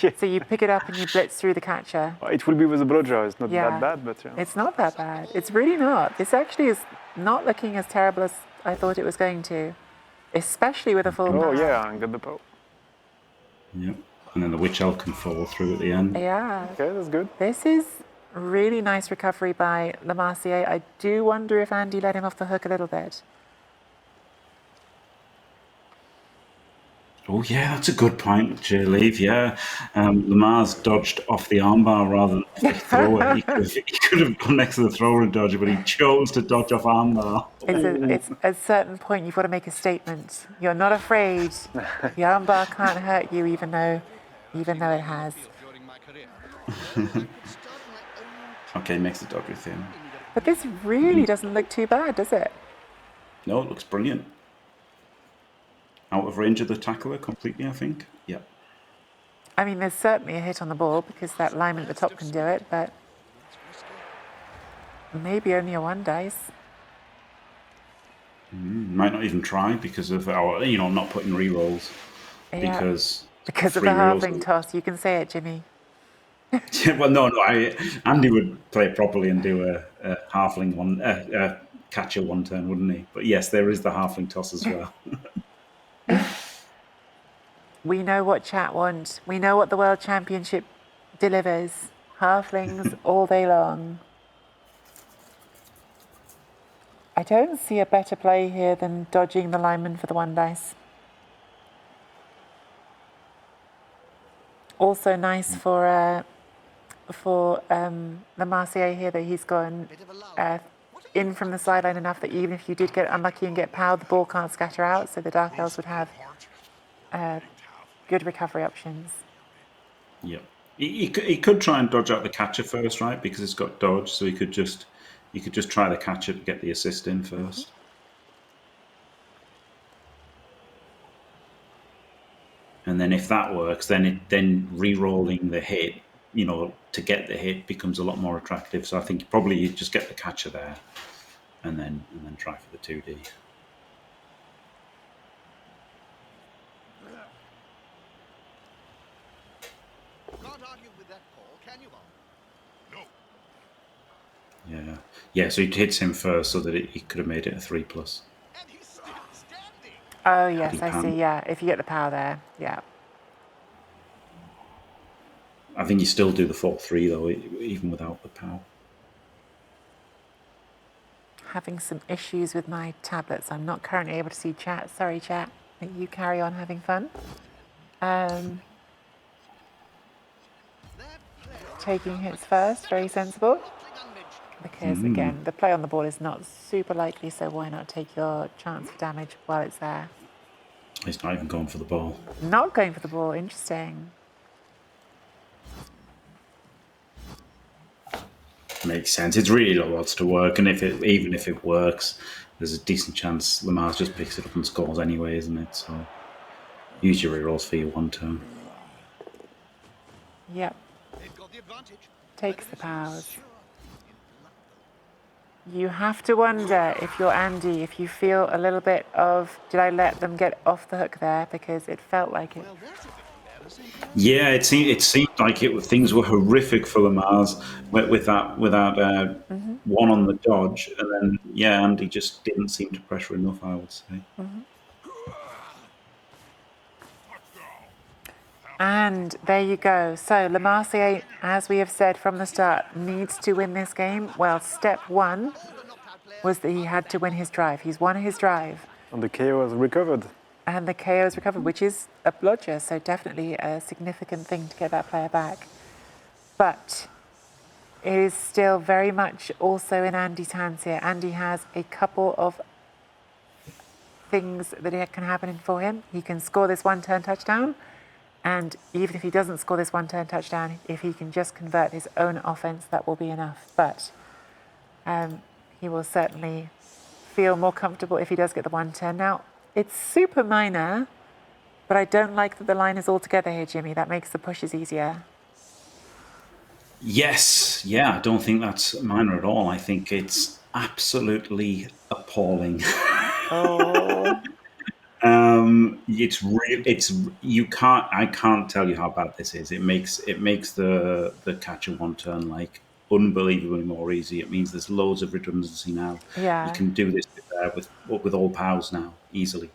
Yeah. So you pick it up and you blitz through the catcher. It will be with the blowjar. It's not Yeah. that bad, but yeah. It's not that bad. It's really not. This actually is not looking as terrible as I thought it was going to, especially with a full Oh man. yeah, and get the power. Yep. And then the witch elf can fall through at the end. Yeah. Okay, that's good. This is really nice recovery by LeMarseillais. I do wonder if Andy let him off the hook a little bit. Oh yeah, that's a good point, Jay Leave. Yeah, Lamars dodged off the armbar rather than off the thrower. He could have gone next to the thrower and dodged, but he chose to dodge off armbar. It's at a certain point you've got to make a statement. You're not afraid. The armbar can't hurt you, even though it has. During my career. Okay, makes the dodge with him. But this really doesn't look too bad, does it? No, it looks brilliant. Out of range of the tackler completely, I think. Yeah. I mean, there's certainly a hit on the ball because that lineman at the top can do it, but That's risky. maybe only a 1 dice. Might not even try because of our, not putting rerolls. Yeah. Because Because of free the rerolls. halfling toss. You can say it, Jimmy. Well, no. Andy would play it properly and do a halfling one, catcher one turn, wouldn't he? But yes, there is the halfling toss as well. We know what chat want. We know what the World Championship delivers. Halflings all day long. I don't see a better play here than dodging the lineman for the 1 dice. Also nice for LeMarseillais here that he's gone Bit of a lull. in from the sideline enough that even if you did get unlucky and get powered, the ball can't scatter out, so the Dark Elves would have good recovery options. Yeah. He could try and dodge out the catcher first, right? Because it's got dodge, so he could just try the catcher to get the assist in first. And then if that works, then re-rolling the hit, to get the hit becomes a lot more attractive. So I think probably you just get the catcher there, and then try for the 2D. Can't argue with that call, can you, Bob? No. Yeah. So he hits him first, so that he could have made it a 3+. And he's still standing. Oh, yes, I can. see. Yeah, if you get the power there. Yeah. I think you still do the 4-3 though, even without the power. Having some issues with my tablets. I'm not currently able to see chat. Sorry, chat. You carry on having fun. Taking hits first, very sensible. Because again, the play on the ball is not super likely, so why not take your chance for damage while it's there? He's not even going for the ball. Not going for the ball, interesting. Makes sense. It's really not lots to work, and even if it works, there's a decent chance Lamar just picks it up and scores anyway, isn't it? So use your rerolls for your 1 turn. Yep. They've got the advantage. Takes the powers. You have to wonder if you're Andy, if you feel a little bit of, did I let them get off the hook there? Because it felt like it. Well, that's a bit embarrassing. Yeah, it seemed like things were horrific for Lamar's with that 1 on the dodge, and then Andy just didn't seem to pressure enough, I would say. And there you go. So LeMarseillais, as we have said from the start, needs to win this game. Well, step 1 was that he had to win his drive. He's won his drive. And the KO has recovered. And the KO is recovered, which is a bludger, so definitely a significant thing to get that player back. But it is still very much also in Andy's hands here. Andy has a couple of things that can happen for him. He can score this 1-turn touchdown, and even if he doesn't score this 1-turn touchdown, if he can just convert his own offense, that will be enough. But he will certainly feel more comfortable if he does get the 1-turn. Now, it's super minor, but I don't like that the line is all together here, Jimmy. That makes the pushes easier. Yes, I don't think that's minor at all. I think it's absolutely appalling. Oh. It's real. I can't tell you how bad this is. It makes the catcher 1-turn like unbelievably more easy. It means there's loads of redundancy now. Yeah. You can do this with all powers now easily.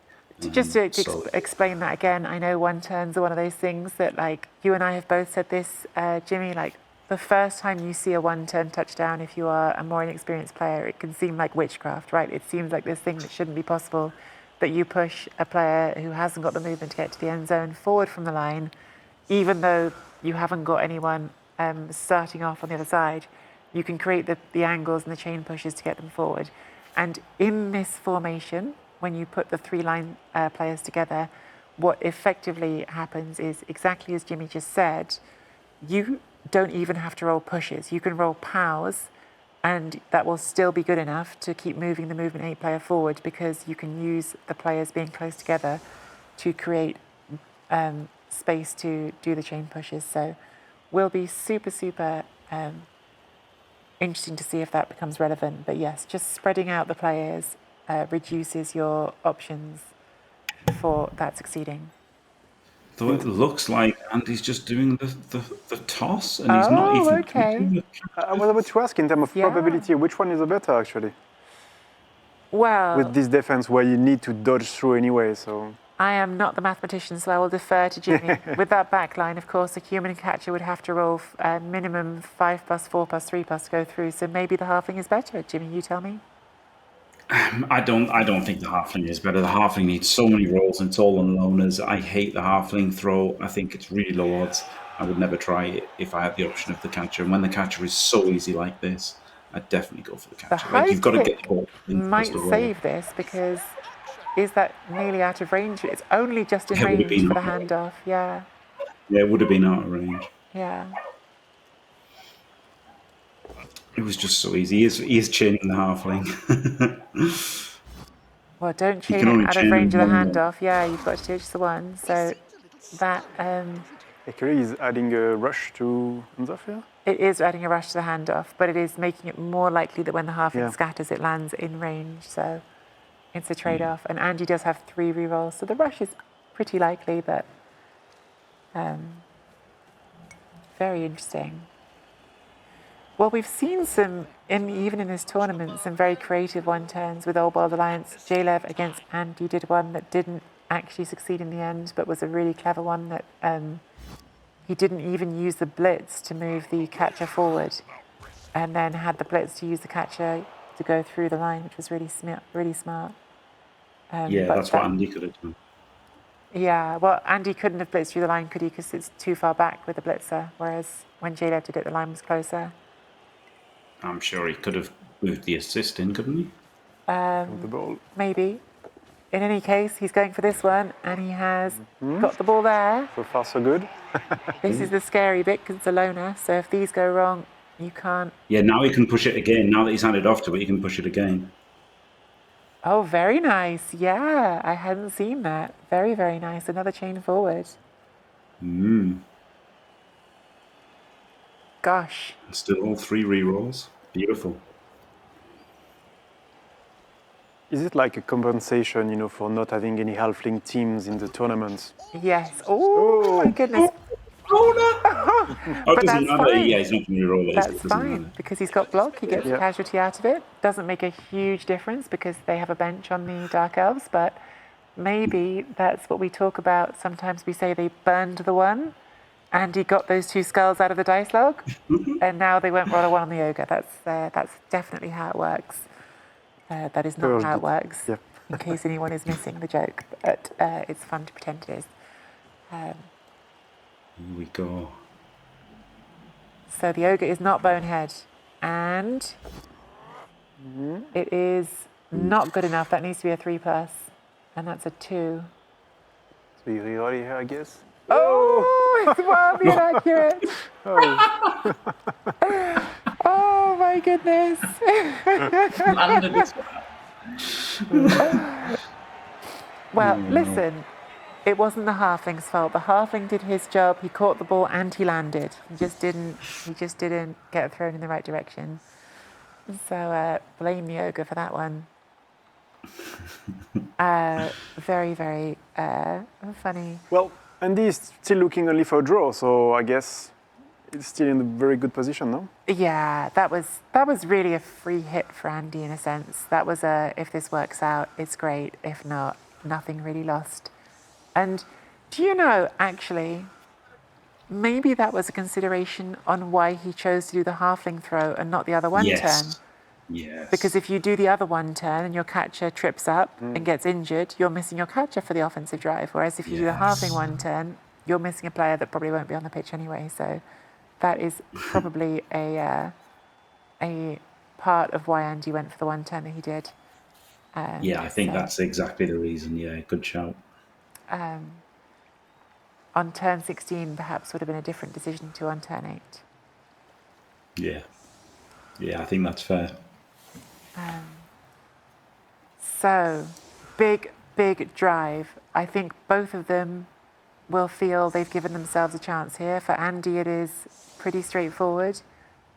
Just to explain that again, I know 1-turns are one of those things that, like, you and I have both said this, Jimmy, like, the first time you see a 1-turn touchdown, if you are a more inexperienced player, it can seem like witchcraft, right? It seems like this thing that shouldn't be possible, that you push a player who hasn't got the movement to get to the end zone forward from the line, even though you haven't got anyone starting off on the other side. You can create the angles and the chain pushes to get them forward. And in this formation, when you put the 3 line players together, what effectively happens is exactly as Jimmy just said, you don't even have to roll pushes. You can roll pows And that will still be good enough to keep moving the movement 8 player forward, because you can use the players being close together to create space to do the chain pushes. So will be super, super interesting to see if that becomes relevant. But yes, just spreading out the players reduces your options for that succeeding. Though it looks like Andy's just doing the toss, and he's not Oh, even okay. touching the I was about to ask in terms of Yeah. probability, which one is the better actually? Well, With this defense where you need to dodge through anyway, so. I am not the mathematician, so I will defer to Jimmy. With that backline, of course, a human catcher would have to roll minimum 5 plus 4 plus 3 plus to go through. So maybe the halfling is better. Jimmy, you tell me. I don't think the halfling is better. The halfling needs so many rolls, and it's all on loners. I hate the halfling throw. I think it's really low odds. I would never try it if I had the option of the catcher. And when the catcher is so easy like this, I'd definitely go for the The catcher. high Like, you've got to get kick the ball in might first of all. save this, because is that nearly out of range? It's only just in It would have range been for the out of range. handoff. Yeah, Yeah, it would have been out of range. yeah. It was just so easy. He is chaining the halfling. Well, don't You chain can it only out of chain range of the one roll. handoff. Yeah, you've got to do just the one. So that Actually, he's adding a rush to Hanzoff here. it is adding a rush to the handoff, but it is making it more likely that when the halfling Yeah. scatters, it lands in range. So it's a trade-off. And Andy does have 3 rerolls, so the rush is pretty likely, but very interesting. Well, we've seen even in this tournament, some very creative one-turns with Old World Alliance. Jalev against Andy did one that didn't actually succeed in the end, but was a really clever one that he didn't even use the blitz to move the catcher forward, and then had the blitz to use the catcher to go through the line, which was really smart. Yeah, But that's what Andy could have done. Yeah, well, Andy couldn't have blitzed through the line, could he? Because it's too far back with the blitzer, whereas when Jalev did it, the line was closer. I'm sure he could have moved the assist in, couldn't he? With the ball. Maybe. In any case, he's going for this one, and he has got the ball there. So far, so good. This is the scary bit, because it's a loner, so if these go wrong, you can't... Yeah, now he can push it again. Now that he's handed off to it, he can push it again. Oh, very nice. Yeah, I hadn't seen that. Very, very nice. Another chain forward. Gosh. And still all 3 rerolls. Beautiful. Is it like a compensation, for not having any halfling teams in the tournaments? Yes. Oh, my goodness. Oh, But it doesn't that's matter. fine. Yeah, he's not going to reroll it. That's It doesn't fine, matter. because he's got block. He gets Yeah. casualty out of it. Doesn't make a huge difference because they have a bench on the Dark Elves, but maybe that's what we talk about. Sometimes we say they burned the one, and he got those 2 skulls out of the dice log, and now they won't roll a 1 on the ogre. That's definitely how it works. That is not how it works, Yeah. in case anyone is missing the joke, but it's fun to pretend it is. Here we go. So the ogre is not bonehead, and it is not good enough. That needs to be a 3+, and that's a 2. So you reroll it here, I guess? Oh, it's wildly inaccurate. Oh my goodness. Landed it. Well, listen, it wasn't the halfling's fault. The halfling did his job. He caught the ball and he landed. He just didn't get it thrown in the right direction. So blame the ogre for that one. Very, very funny. Well, Andy is still looking only for a draw, so I guess it's still in a very good position, no? Yeah, that was really a free hit for Andy in a sense. That was if this works out, it's great. If not, nothing really lost. And do you know, actually, maybe that was a consideration on why he chose to do the halfling throw and not the other one turn. Yes. Because if you do the other one turn and your catcher trips up and gets injured, you're missing your catcher for the offensive drive. Whereas if you do the halving one turn, you're missing a player that probably won't be on the pitch anyway. So that is probably a part of why Andy went for the one turn that he did. Yeah, I think that's exactly the reason. Yeah, good shout. On turn 16, perhaps would have been a different decision to on turn 8. Yeah. Yeah, I think that's fair. So, big drive. I think both of them will feel they've given themselves a chance here. For Andy, it is pretty straightforward.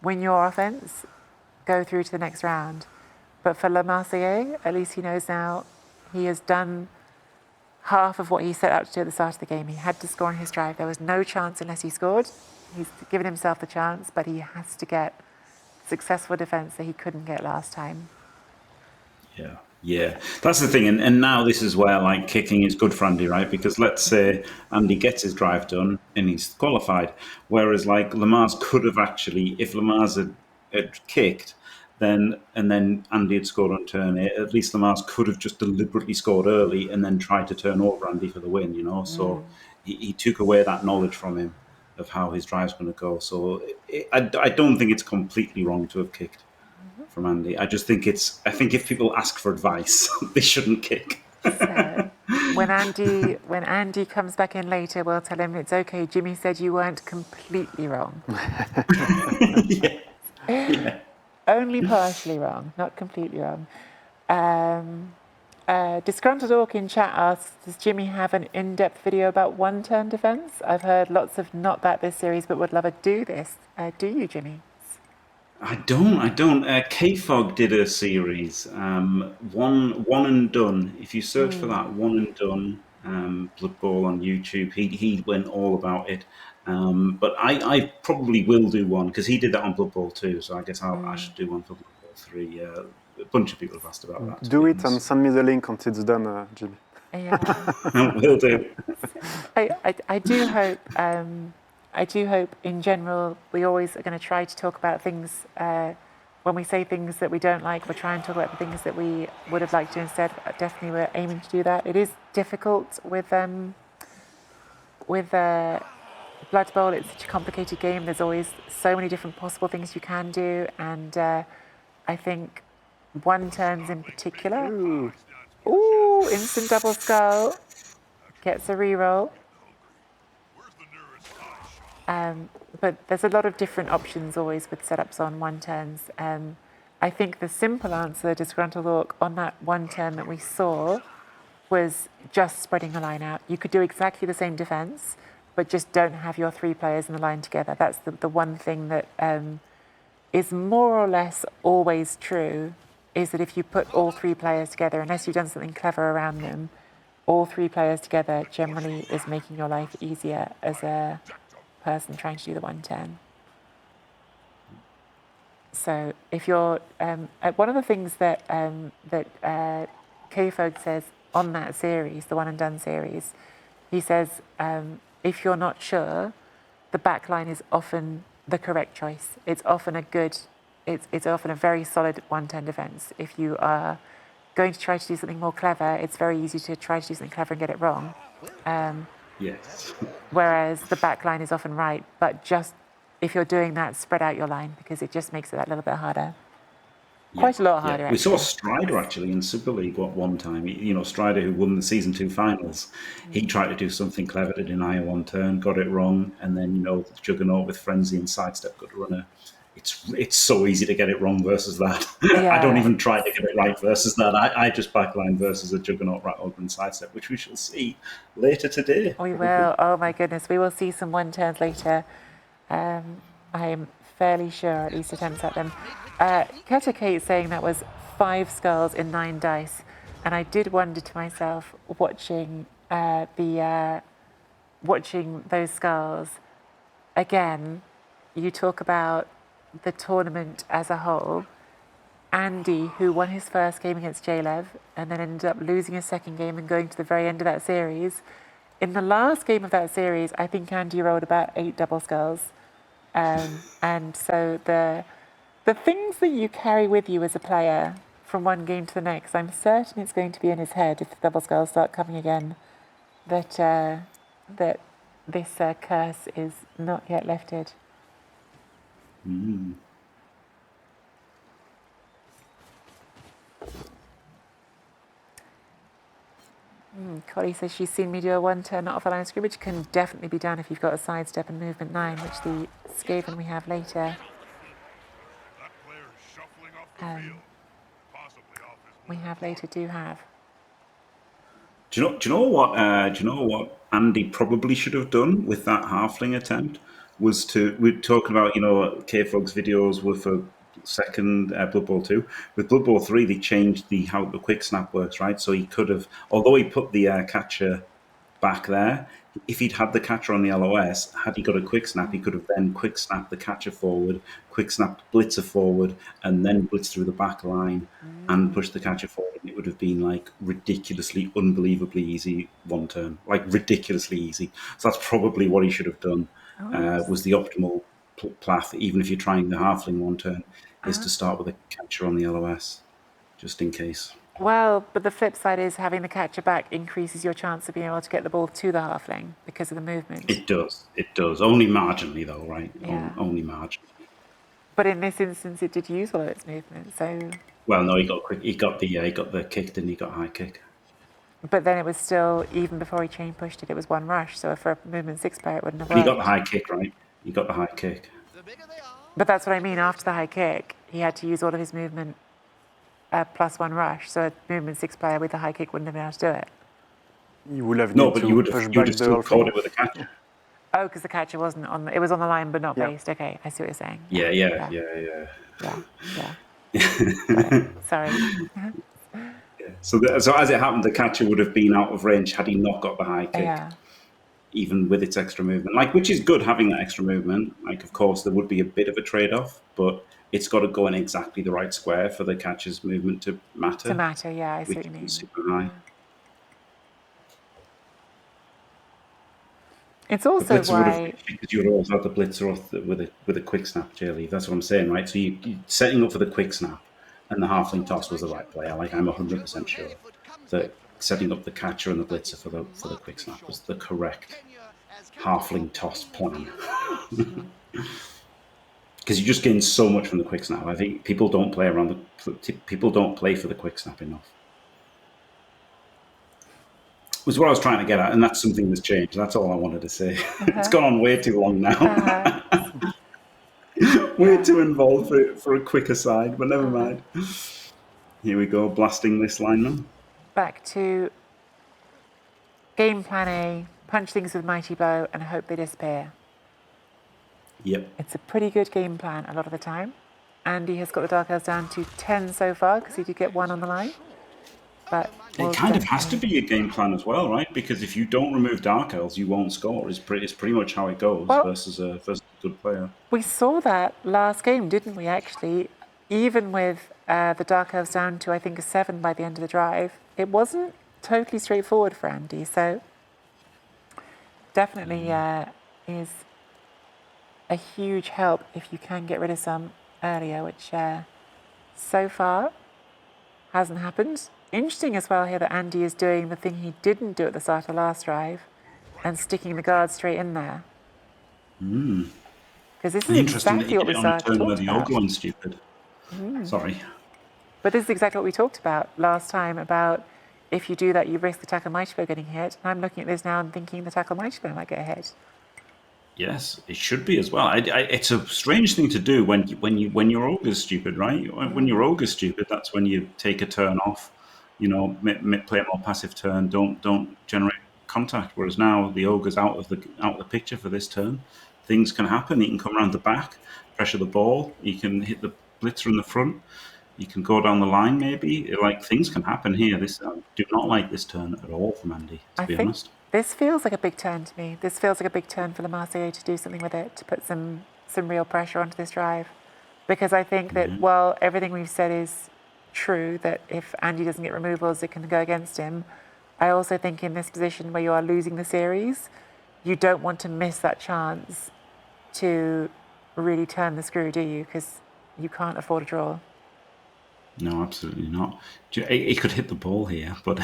Win your offense, go through to the next round. But for LeMarseillais, at least he knows now he has done half of what he set out to do at the start of the game. He had to score on his drive. There was no chance unless he scored. He's given himself the chance, but he has to get successful defense that he couldn't get last time. Yeah. Yeah, that's the thing. And now this is where like kicking is good for Andy, right? Because let's say Andy gets his drive done and he's qualified. Whereas like Lamar's could have actually, if Lamar's had kicked, then Andy had scored on turn 8, at least Lamar's could have just deliberately scored early and then tried to turn over Andy for the win, you know? So he took away that knowledge from him of how his drive's going to go. So I don't think it's completely wrong to have kicked from Andy. I just think I think if people ask for advice, they shouldn't kick. So when Andy comes back in later, we'll tell him it's okay. Jimmy said you weren't completely wrong. Yeah. Only partially wrong, not completely wrong. Disgruntled Orc in chat asks, does Jimmy have an in-depth video about one-turn defense? I've heard lots of not that this series, but would love to do this. Do you, Jimmy? I don't. K-Fog did a series, one and done. If you search for that, one and done, Blood Bowl on YouTube, he went all about it. But I probably will do one because he did that on Blood Bowl 2. So I guess I should do one for Blood Bowl 3. A bunch of people have asked about that. Do it and send me the link once it's done, Jimmy. Yeah. Will do. I do hope. I do hope, in general, we always are going to try to talk about things. When we say things that we don't like, we're trying to talk about the things that we would have liked to instead. Definitely, we're aiming to do that. It is difficult with Blood Bowl. It's such a complicated game. There's always so many different possible things you can do, and I think one turns in particular. Ooh, instant double skull gets a reroll. But there's a lot of different options always with setups on one turns. I think the simple answer, Disgruntled Orc, on that one turn that we saw was just spreading the line out. You could do exactly the same defense, but just don't have your 3 players in the line together. That's the one thing that is more or less always true, is that if you put all 3 players together, unless you've done something clever around them, all 3 players together generally is making your life easier as a person trying to do the one turn. So if you're one of the things that K-Fog says on that series, the one and done series, he says if you're not sure, the back line is often the correct choice. It's often it's often a very solid one turn defense. If you are going to try to do something more clever, it's very easy to try to do something clever and get it wrong. Yes. Whereas the back line is often right, but just if you're doing that, spread out your line because it just makes it that little bit harder. Quite a lot harder, We saw actually. Strider actually in Super League one time. Strider, who won the Season 2 finals, he tried to do something clever to deny a one turn, got it wrong, and then, Juggernaut with Frenzy and Sidestep good runner. It's so easy to get it wrong versus that. Yeah. I don't even try to get it right versus that. I just backline versus a Juggernaut, Rattle, and Sidestep, which we shall see later today. We will. Oh my goodness, we will see some one turns later. I am fairly sure, at least attempts at them. Kate saying that was 5 skulls in 9 dice, and I did wonder to myself watching watching those skulls again. You talk about the tournament as a whole. Andy, who won his first game against Jalev and then ended up losing his second game and going to the very end of that series. In the last game of that series, I think Andy rolled about 8 double skulls. And so the things that you carry with you as a player from one game to the next, I'm certain it's going to be in his head if the double skulls start coming again, that this curse is not yet lifted. Collie says she's seen me do a one turn not off a line of scrimmage. Can definitely be done if you've got a sidestep and movement 9, which the Skaven we have later. we have later do have. Do you know what? Do you know what Andy probably should have done with that halfling attempt was to. We're talking about K-Fog's videos were for second Blood Bowl 2. With Blood Bowl 3, they changed how the quick snap works, right? So he could have, although he put the catcher back there, if he'd had the catcher on the LOS, had he got a quick snap, he could have then quick snapped the catcher forward, quick snapped blitzer forward, and then blitzed through the back line and pushed the catcher forward. And it would have been like ridiculously, unbelievably easy one turn, like ridiculously easy. So that's probably what he should have done. Was the optimal path, even if you're trying the halfling one turn, is to start with a catcher on the LOS, just in case. Well, but the flip side is having the catcher back increases your chance of being able to get the ball to the halfling because of the movement. It does. Only marginally, though, right? Yeah. Only marginally. But in this instance, it did use all of its movement. So. Well, no, he got the kick, didn't he? Got high kick. But then it was still, even before he chain pushed it, it was one rush. So for a movement 6 player, it wouldn't have But worked. he got the high kick, right? He got the high kick. The bigger they are, But that's what I mean. After the high kick, he had to use all of his movement plus one rush. So a movement 6 player with the high kick wouldn't have been able to do it. You would have No, need but to you would push have back the still whole caught thing. it with a catcher. Oh, because the catcher wasn't on. It was on the line, but not Yeah. based. Okay, I see what you're saying. Yeah. Yeah. Got it. Sorry. So as it happened, the catcher would have been out of range had he not got the high kick, Yeah. even with its extra movement. Like, which is good having that extra movement. Like, of course, there would be a bit of a trade-off, but it's got to go in exactly the right square for the catcher's movement to matter. To matter, yeah, I see which what you mean. is super high. It's The also blitzer would why. have, because you would always have the blitzer off with a quick snap, J-Leaf. That's what I'm saying, right? So you setting up for the quick snap and the halfling toss was the right play. Like, I'm 100% sure that setting up the catcher and the blitzer for the quick snap was the correct halfling toss plan. Because you just gain so much from the quick snap. I think people don't play for the quick snap enough. Was what I was trying to get at, and that's something that's changed. That's all I wanted to say. It's gone on way too long now. Way too involved for a quick aside, but never mind. Here we go, blasting this lineman. Back to game plan A, punch things with mighty blow and hope they disappear. Yep. It's a pretty good game plan a lot of the time. Andy has got the Dark Elves down to 10 so far because he did get 1 on the line. But It kind of has to be a game plan as well, right? Because if you don't remove Dark Elves, you won't score. It's pretty much how it goes versus a good player. We saw that last game, didn't we, actually? Even with the Dark Elves down to, I think, a 7 by the end of the drive, it wasn't totally straightforward for Andy. So definitely is a huge help if you can get rid of some earlier, which so far hasn't happened. Interesting as well here that Andy is doing the thing he didn't do at the start of last drive and sticking the guard straight in there. Because this is Interesting exactly what we on a talked turn where the about. ogre went stupid. Sorry. But this is exactly what we talked about last time about if you do that, you risk the tackle mighty blow getting hit. And I'm looking at this now and thinking the tackle mighty blow might get hit. Yes, it should be as well. It's a strange thing to do when your ogre's stupid, right? When your ogre's stupid, that's when you take a turn off. You know, play a more passive turn. Don't generate contact. Whereas now the ogre's out of the picture for this turn. Things can happen. He can come around the back, pressure the ball. He can hit the blitzer in the front. You can go down the line, maybe. Like, things can happen here. Do not like this turn at all from Andy, to be honest. This feels like a big turn to me. This feels like a big turn for LeMarseillais to do something with it, to put some real pressure onto this drive. Because I think that while everything we've said is true, that if Andy doesn't get removals, it can go against him, I also think in this position where you are losing the series, you don't want to miss that chance to really turn the screw, do you? Because you can't afford a draw. No, absolutely not. He could hit the ball here, but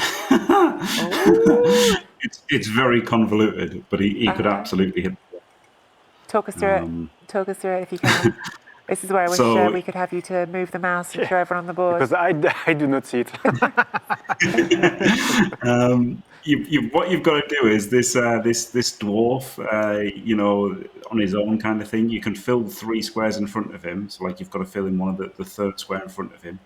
it's very convoluted. But he could absolutely hit the ball. Talk us through it. Talk us through it if you can. This is where I wish we could have you to move the mouse and show everyone on the board. Because I do not see it. What you've got to do is this dwarf, on his own kind of thing. You can fill 3 squares in front of him. So, like, you've got to fill in one of the third square in front of him.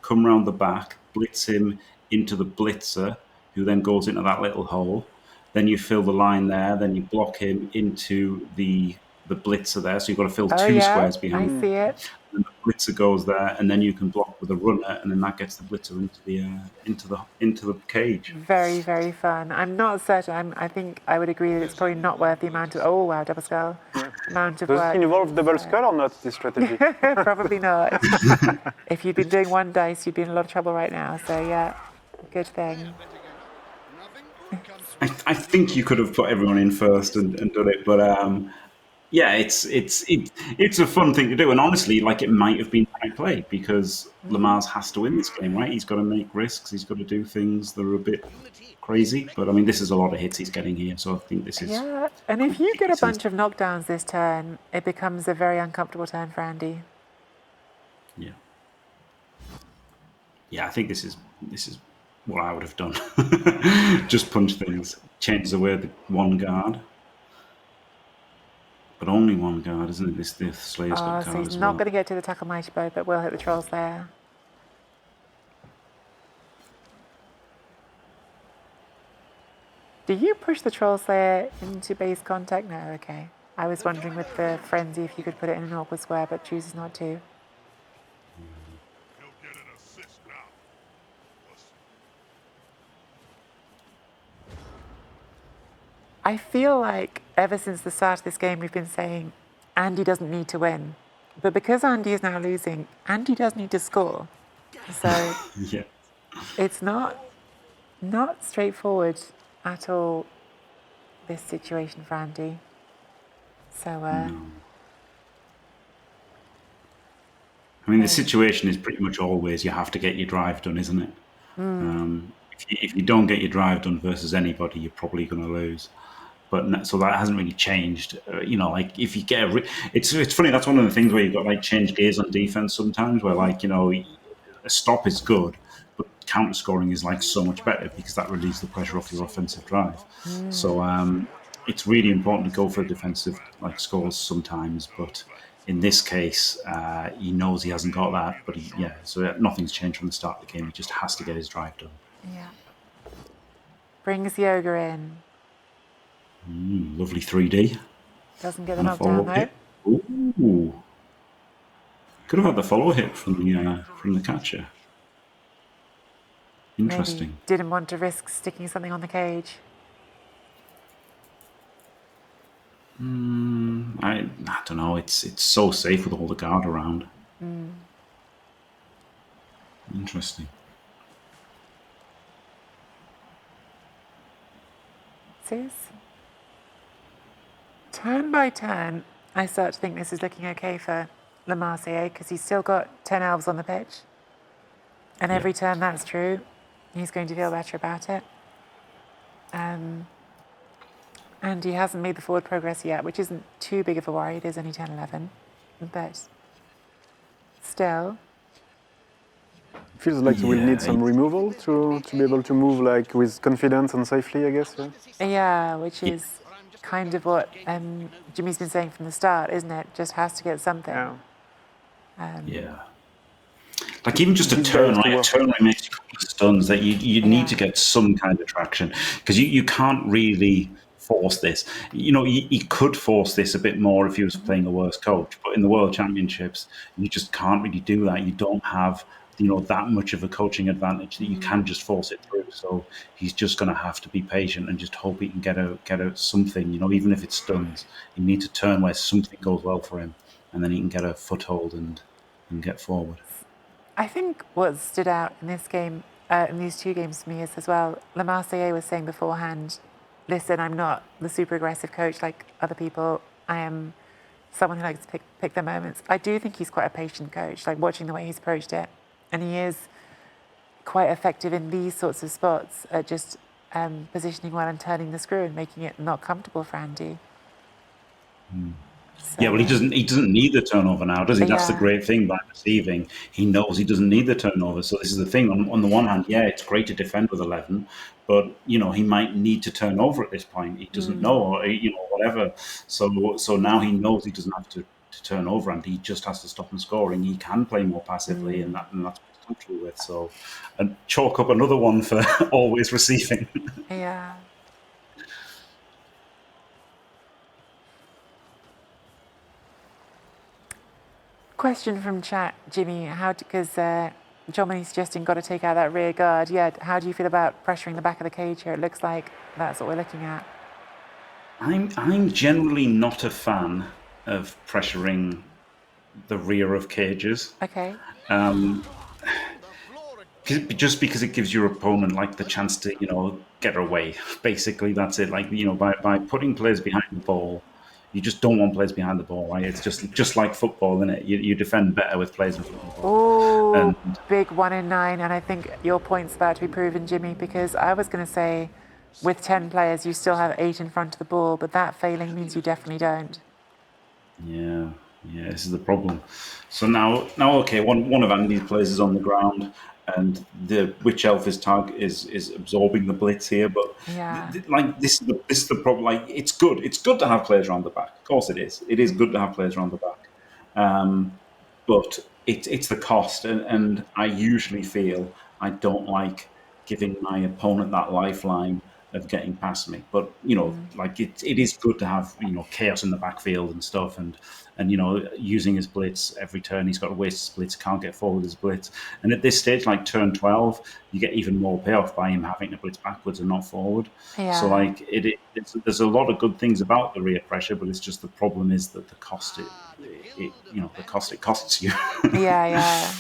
come round the back, blitz him into the blitzer, who then goes into that little hole. Then you fill the line there. Then you block him into the blitzer there. So you've got to fill Oh two yeah, squares I behind. see it. And the blitzer goes there, and then you can block with a runner, and then that gets the blitzer into the cage. Very, very fun. I'm not certain. I think I would agree that it's probably not worth the amount of. Oh wow, double skull. Amount of Does work. it involve double skull or not, this strategy? Probably not. If you'd been doing one dice, you'd be in a lot of trouble right now. So yeah, good thing. I think you could have put everyone in first and done it, but yeah, it's a fun thing to do, and honestly, like it might have been the right play because LeMarseillais has to win this game, right? He's got to make risks, he's got to do things that are a bit crazy, but I mean, this is a lot of hits he's getting here, so I think this is. Yeah, and if you get a bunch of knockdowns this turn, it becomes a very uncomfortable turn for Andy. Yeah. Yeah, I think this is what I would have done. Just punch things, change away the one guard. But only one guard, isn't it? The Slayer's got a So guard he's as not well. going to get to the tackle mighty bow, but we'll hit the trolls there. Do you push the troll slayer into base contact? No, okay. I was wondering with the frenzy if you could put it in an awkward square, but chooses not to. I feel like ever since the start of this game, we've been saying Andy doesn't need to win. But because Andy is now losing, Andy does need to score. So Yeah. it's not straightforward at all, this situation for Andy. So, I mean, the situation is pretty much always you have to get your drive done, isn't it? If you don't get your drive done versus anybody, you're probably going to lose. But so that hasn't really changed. Like if you get it's funny. That's one of the things where you've got like change gears on defense sometimes. Where like a stop is good, but counter scoring is like so much better because that relieves the pressure off your offensive drive. So it's really important to go for defensive like scores sometimes. But in this case, he knows he hasn't got that. But so nothing's changed from the start of the game. He just has to get his drive done. yeah. Brings the ogre in. Lovely 3D. Doesn't get the knockdown though. Ooh. Could have had the follow hit from the catcher. Interesting. Maybe didn't want to risk sticking something on the cage. I don't know. It's so safe with all the guard around. Interesting. See? Turn by turn, I start to think this is looking okay for LeMarseillais because he's still got 10 elves on the pitch. And every turn that's true, he's going to feel better about it. And he hasn't made the forward progress yet, which isn't too big of a worry. It is only 10-11. But still. Feels like you will need some removal to be able to move like with confidence and safely, I guess. Yeah, which is kind of what Jimmy's been saying from the start, isn't it? Just has to get something. Yeah. Like even just a turn, right? A turn where it makes you a couple of stuns, that you need to get some kind of traction because you can't really force this. He could force this a bit more if he was playing a worse coach, but in the World Championships, you just can't really do that. You don't have that much of a coaching advantage that you can just force it through. So he's just going to have to be patient and just hope he can get a something. Even if it stuns, he needs a turn where something goes well for him, and then he can get a foothold and get forward. I think what stood out in this game, in these two games for me is as well, LeMarseillais was saying beforehand, listen, I'm not the super aggressive coach like other people. I am someone who likes to pick their moments. I do think he's quite a patient coach, like watching the way he's approached it. And he is quite effective in these sorts of spots at just positioning well and turning the screw and making it not comfortable for Andy. So, yeah, well, he doesn't need the turnover now, does he? That's the great thing by receiving. He knows he doesn't need the turnover. So this is the thing. On the one hand, it's great to defend with 11, but he might need to turn over at this point. He doesn't know, or whatever. So now he knows he doesn't have to turn over, and he just has to stop him scoring. He can play more passively, and that's what he's country with. So, and chalk up another one for always receiving. Yeah. Question from chat, Jimmy. Because John Money suggesting got to take out that rear guard. Yeah. How do you feel about pressuring the back of the cage here? It looks like that's what we're looking at. I'm generally not a fan of pressuring the rear of cages. Okay. Just because it gives your opponent like the chance to, get away. Basically, that's it. Like, by putting players behind the ball, you just don't want players behind the ball, right? It's just like football, isn't it? You defend better with players in front of the ball. Oh, And big 1 in 9. And I think your point's about to be proven, Jimmy, because I was going to say with 10 players, you still have 8 in front of the ball, but that failing means you definitely don't. yeah, this is the problem. So now, okay, one of Andy's players is on the ground, and the Witch Elf is absorbing the blitz here. But Yeah. this is the problem. Like, it's good to have players around the back. Of course, it is. It is good to have players around the back. But it's the cost, and I usually feel I don't like giving my opponent that lifeline of getting past me. But like it is good to have chaos in the backfield and stuff, and using his blitz every turn. He's got to waste his blitz, can't get forward his blitz. And at this stage, like turn 12, you get even more payoff by him having to blitz backwards and not forward. Yeah. So like there's a lot of good things about the rear pressure, but it's just the problem is that the cost it costs you. Yeah.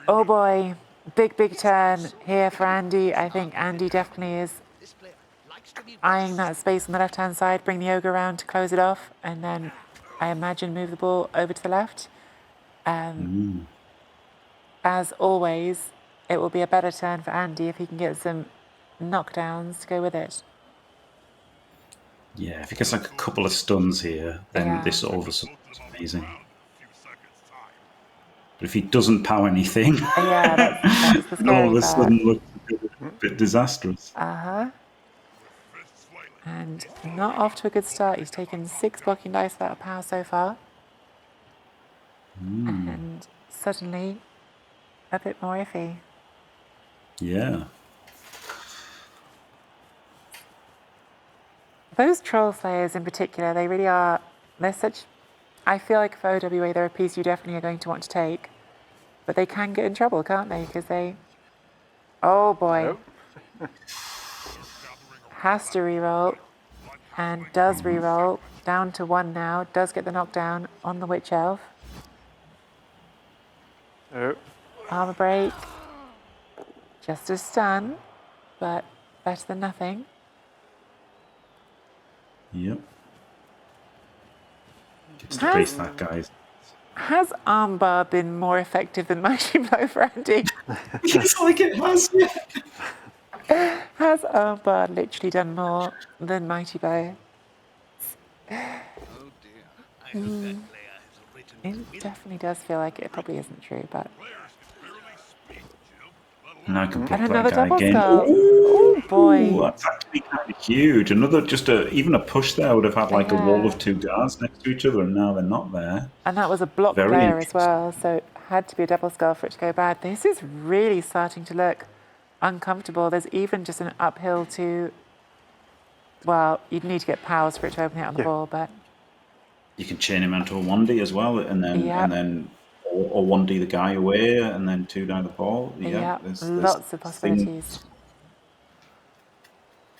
Oh boy, big turn here for Andy. I think Andy definitely is eyeing that space on the left-hand side, bring the ogre around to close it off, and then I imagine move the ball over to the left. As always, it will be a better turn for Andy if he can get some knockdowns to go with it. Yeah, if he gets like a couple of stuns here, then Yeah. this all of a sudden is amazing. But if he doesn't power anything, Yeah, that's the then all scary of a part. sudden looks a bit disastrous. And not off to a good start. He's taken 6 blocking dice without a power so far. And suddenly a bit more iffy. Yeah. Those Troll Slayers in particular, they really are, I feel like for OWA they're a piece you definitely are going to want to take. But they can get in trouble, can't they? Because oh boy. Nope. Has to reroll and does reroll. Down to 1 now. Does get the knockdown on the Witch Elf. Oh. Armor break. Just a stun, but better than nothing. Yep. Gets to face that, guys. Has armbar been more effective than Mighty Blow for Andy? It's like it has, yeah. Has armbar literally done more than Mighty Blow? Oh dear. I hope that player has written his It will. definitely does feel like it probably isn't true, but... And I can block And another that guy double again. skull. Ooh, Oh boy. that's actually kind of huge. Another, even a push there would have had like a wall of Yeah. 2 guards next to each other, and now they're not there. And that was a block Very player as interesting. well, so it had to be a double skull for it to go bad. This is really starting to look uncomfortable. There's even just an uphill to... Well, you'd need to get powers for it to open it on the Yeah. ball, but... You can chain him into a 1D as well, and then or 1D the guy away, and then 2 down the ball. Yeah, there's lots of possibilities. things.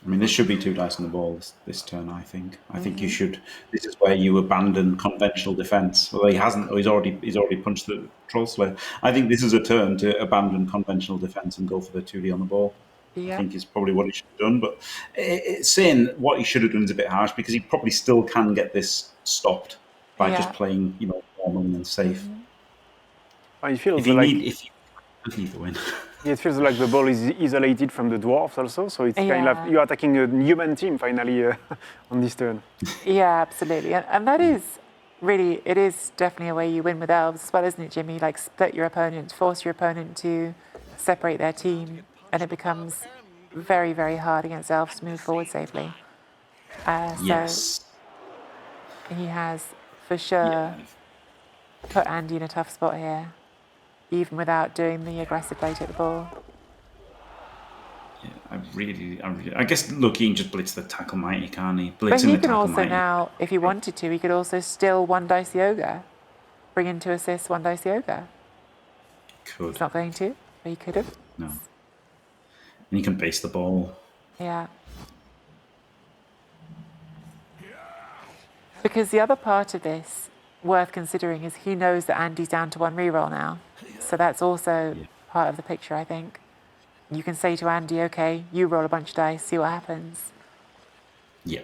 I mean, this should be 2 dice on the ball this turn. I think. I think you should. This is where you abandon conventional defense. Well, he hasn't. He's already punched the Troll Slayer. I think this is a turn to abandon conventional defense and go for the 2D on the ball. Yeah. I think is probably what he should have done. But saying what he should have done is a bit harsh, because he probably still can get this stopped by Yeah. just playing, normal and safe. It feels If you like need the win. it feels like the ball is isolated from the dwarfs also, so it's kind Yeah. of you're attacking a human team finally on this turn. Yeah, absolutely. And that is really, it is definitely a way you win with elves as well, isn't it, Jimmy? Like, split your opponent, force your opponent to separate their team, and it becomes very, very hard against elves to move forward safely. Yes. So he has, for sure, Yeah. put Andy in a tough spot here. even without doing the aggressive play to the ball. Yeah, I guess, look, he can just blitz the tackle mighty, can't he? But Blitzing he the can tackle also mighty. now, if he wanted to, he could also still one dice the ogre. Bring in 2 assists, one dice the ogre. Could. He's not going to, but he could have. No. And he can base the ball. Yeah. Because the other part of this, worth considering, is he knows that Andy's down to 1 reroll now. So that's also part of the picture, I think. You can say to Andy, okay, you roll a bunch of dice, see what happens. Yeah.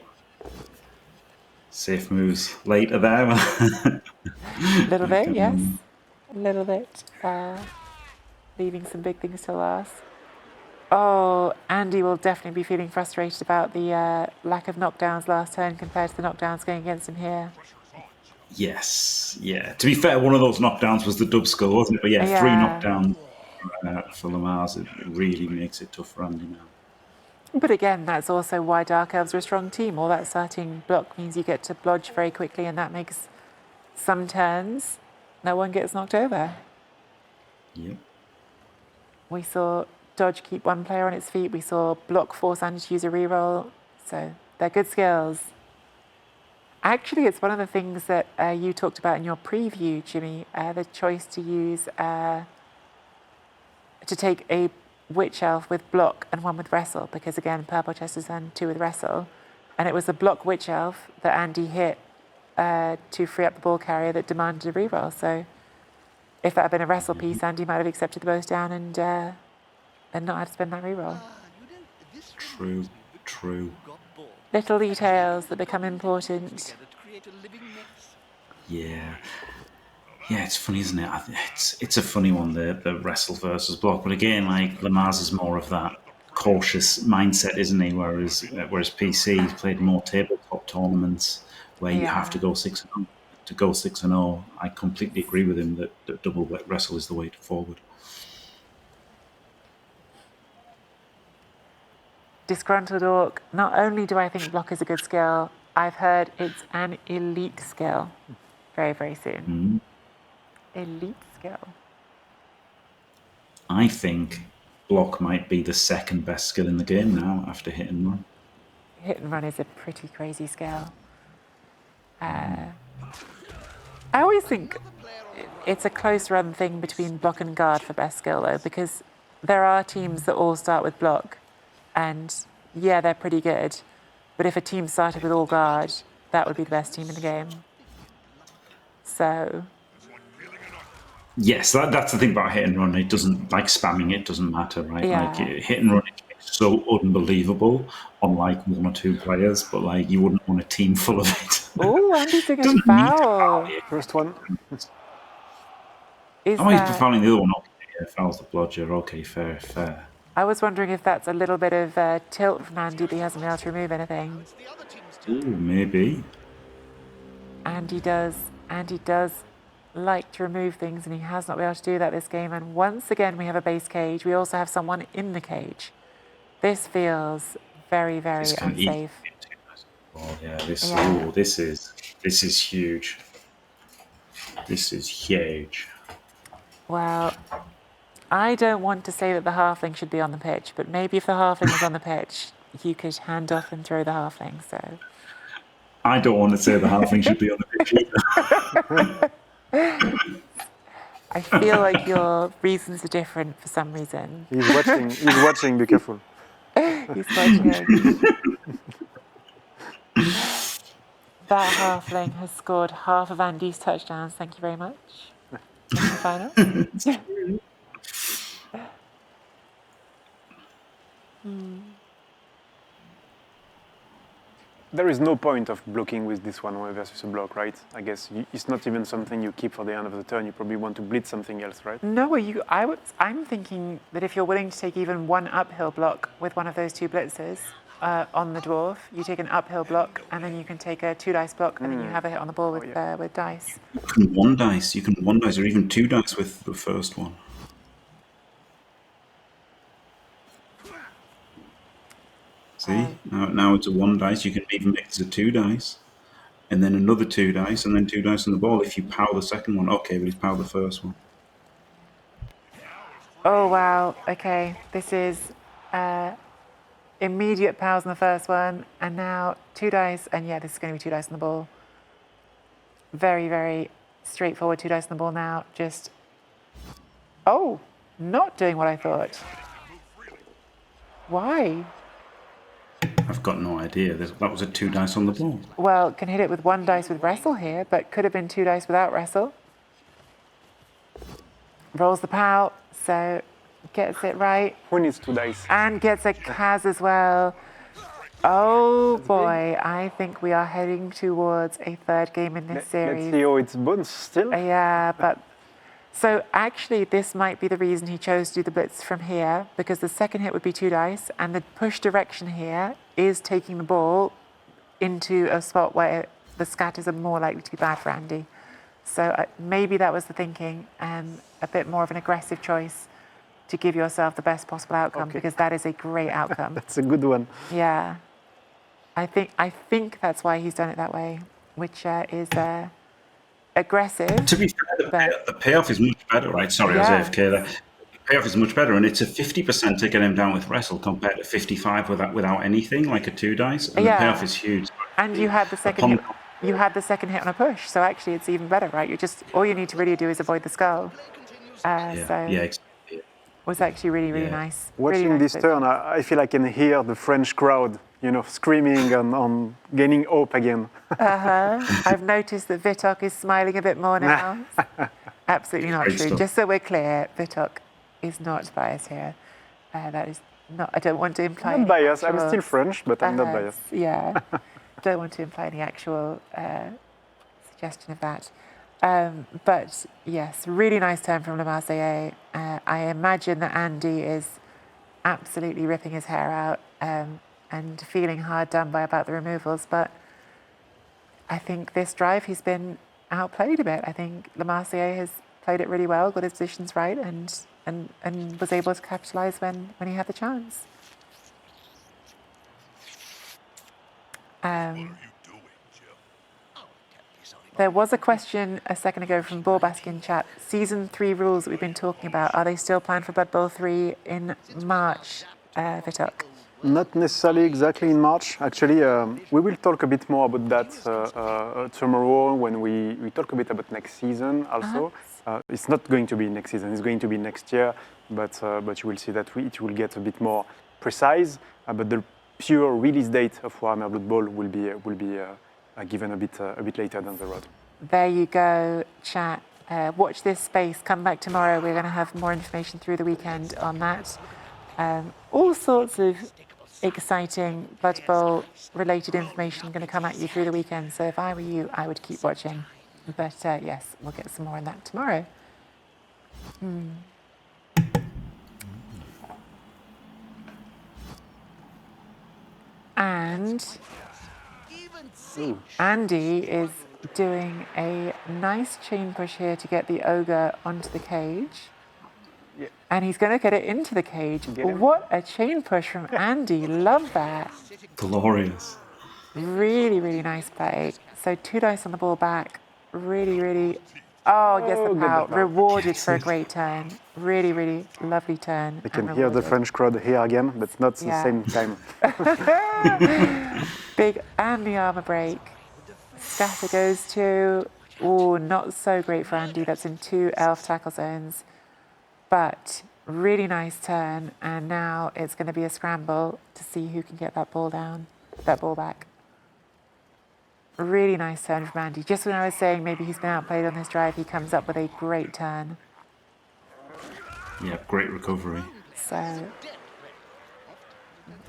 Safe moves later there. A little bit, yes. A little bit. Leaving some big things to last. Oh, Andy will definitely be feeling frustrated about the lack of knockdowns last turn compared to the knockdowns going against him here. Yes, yeah. To be fair, one of those knockdowns was the dub skull, wasn't it? But yeah, 3 knockdowns for LeMarseillais. It really makes it tough for Andy now. But again, that's also why Dark Elves are a strong team. All that starting block means you get to blodge very quickly, and that makes some turns no one gets knocked over. Yep. We saw dodge keep one player on its feet. We saw block force Andy to use a reroll. So they're good skills. Actually, it's one of the things that you talked about in your preview, Jimmy, the choice to use, to take a Witch Elf with block and 1 with wrestle, because again, Purple Chest has done 2 with wrestle. And it was the block Witch Elf that Andy hit to free up the ball carrier that demanded a reroll. So if that had been a wrestle piece, Andy might have accepted the bows down and not had to spend that reroll. True. Little details that become important. Yeah. Yeah, it's funny, isn't it? It's a funny one, the wrestle versus block. But again, like, LeMarseillais is more of that cautious mindset, isn't he? Whereas PC has played more tabletop tournaments where you have to go 6-0. To go 6-0, I completely agree with him that double wrestle is the way forward. Disgruntled Orc, not only do I think block is a good skill, I've heard it's an elite skill very, very soon. Elite skill. I think block might be the second best skill in the game now after hit and run. Hit and run is a pretty crazy skill. I always think it's a close run thing between block and guard for best skill, though, because there are teams that all start with block, and yeah, they're pretty good. But if a team started with all guard, that would be the best team in the game. So. Yes, that's the thing about hit and run. It doesn't, like, spamming it doesn't matter, right? Yeah. Like, hit and run is so unbelievable on, like, 1 or 2 players, but, like, you wouldn't want a team full of it. Oh, Andy's doing a foul. First one. He's fouling the other one. Okay, yeah, fouls the blodger. Okay, fair. I was wondering if that's a little bit of tilt from Andy that he hasn't been able to remove anything. Ooh, maybe. Andy does like to remove things, and he has not been able to do that this game. And once again, we have a base cage. We also have someone in the cage. This feels very, very unsafe. Oh yeah, this is huge. This is huge. Well, I don't want to say that the halfling should be on the pitch, but maybe if the halfling was on the pitch, you could hand off and throw the halfling. So I don't want to say the halfling should be on the pitch either. I feel like your reasons are different for some reason. He's watching, be careful. He's watching. That halfling has scored half of Andy's touchdowns. Thank you very much. Final. There is no point of blocking with this one versus a block, right? I guess it's not even something you keep for the end of the turn. You probably want to blitz something else, right? No, I'm thinking that if you're willing to take even 1 uphill block with one of those 2 blitzers on the dwarf, you take an uphill block, and then you can take a 2 dice block, and then you have a hit on the ball with dice. You can 1 dice. You can 1 dice, or even 2 dice with the first one. See, now it's a 1 dice. You can even make this a 2 dice, and then another 2 dice, and then 2 dice on the ball. If you power the second one, okay, but he's powered the first one. Oh, wow. Okay. This is immediate pals on the first one, and now 2 dice, and yeah, this is going to be 2 dice on the ball. Very, very straightforward 2 dice on the ball now. Just, oh, not doing what I thought. Why? I've got no idea. That was a 2 dice on the ball. Well, can hit it with 1 dice with wrestle here, but could have been 2 dice without wrestle. Rolls the POW, so gets it right. Who needs 2 dice? And gets a Kaz as well. Oh boy, I think we are heading towards a 3rd game in this series. Let's see how it's bones still. Yeah, but so actually this might be the reason he chose to do the blitz from here, because the second hit would be 2 dice, and the push direction here is taking the ball into a spot where the scatters are more likely to be bad for Andy. So maybe that was the thinking, and a bit more of an aggressive choice to give yourself the best possible outcome, because that is a great outcome. That's a good one. Yeah. I think that's why he's done it that way, which is aggressive. To be fair, the payoff is much better, right? Sorry, I was AFK there. The payoff is much better, and it's a 50% to get him down with wrestle compared to 55 without anything, like a 2 dice. And the payoff is huge. And you had the second hit. You had the second hit on a push, so actually it's even better, right? All you need to really do is avoid the skull. Exactly. Was actually really, really nice. Watching really nice this turn, I feel I can hear the French crowd, screaming and gaining hope again. I've noticed that Vitok is smiling a bit more now. Absolutely not Great true. stuff. Just so we're clear, Vitok is not biased here. That is not. I don't want to imply. I'm any biased. I'm actual still French, but I'm not biased. Yeah. Don't want to imply any actual suggestion of that. But yes, really nice turn from LeMarseillais. I imagine that Andy is absolutely ripping his hair out and feeling hard done by about the removals. But I think this drive he's been outplayed a bit. I think LeMarseillais has played it really well, got his positions right, and was able to capitalise when he had the chance. There was a question a second ago from Borbask in chat. Season 3 rules that we've been talking about, are they still planned for Blood Bowl 3 in March, Vitok? Not necessarily exactly in March. Actually, we will talk a bit more about that tomorrow when we talk a bit about next season also. It's not going to be next season, it's going to be next year, but you will see that it will get a bit more precise. But the pure release date of Warhammer Blood Bowl will be given a bit later down the road. There you go, chat. Watch this space. Come back tomorrow. We're going to have more information through the weekend on that. All sorts of exciting Blood Bowl related information going to come at you through the weekend. So if I were you, I would keep watching. But yes, we'll get some more on that tomorrow. And Andy is doing a nice chain push here to get the ogre onto the cage. Yeah. And he's going to get it into the cage. What a chain push from Andy. Love that. Glorious. Really, really nice play. So 2 dice on the ball back. Really, really. Oh, gets the POW. Rewarded for a great turn. Really, really lovely turn. I can hear the French crowd here again, but not at the same time. Big and the armor break. Scatter goes to, not so great for Andy. That's in 2 elf tackle zones. But really nice turn. And now it's going to be a scramble to see who can get that ball down, that ball back. Really nice turn from Andy. Just when I was saying maybe he's been outplayed on this drive, he comes up with a great turn. Yeah, great recovery. So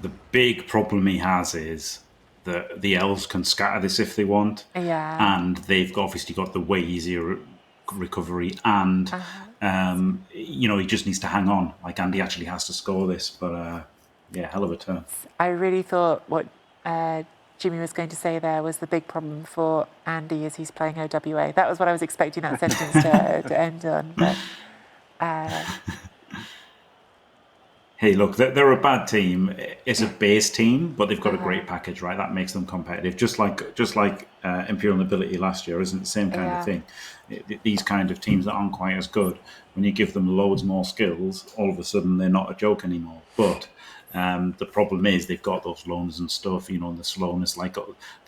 The big problem he has is that the elves can scatter this if they want. yeah. And they've obviously got the way easier recovery, and he just needs to hang on. Like Andy actually has to score this, but hell of a turn. I really thought what Jimmy was going to say there was the big problem for Andy is he's playing OWA. That was what I was expecting that sentence to end on. But Hey, look, they're a bad team. It's a base team, but they've got a great package, right? That makes them competitive. Just like Imperial Nobility last year, isn't it? The same kind of Yeah. thing. These kind of teams that aren't quite as good, when you give them loads more skills, all of a sudden they're not a joke anymore. But the problem is they've got those loans and stuff, and the slowness. Like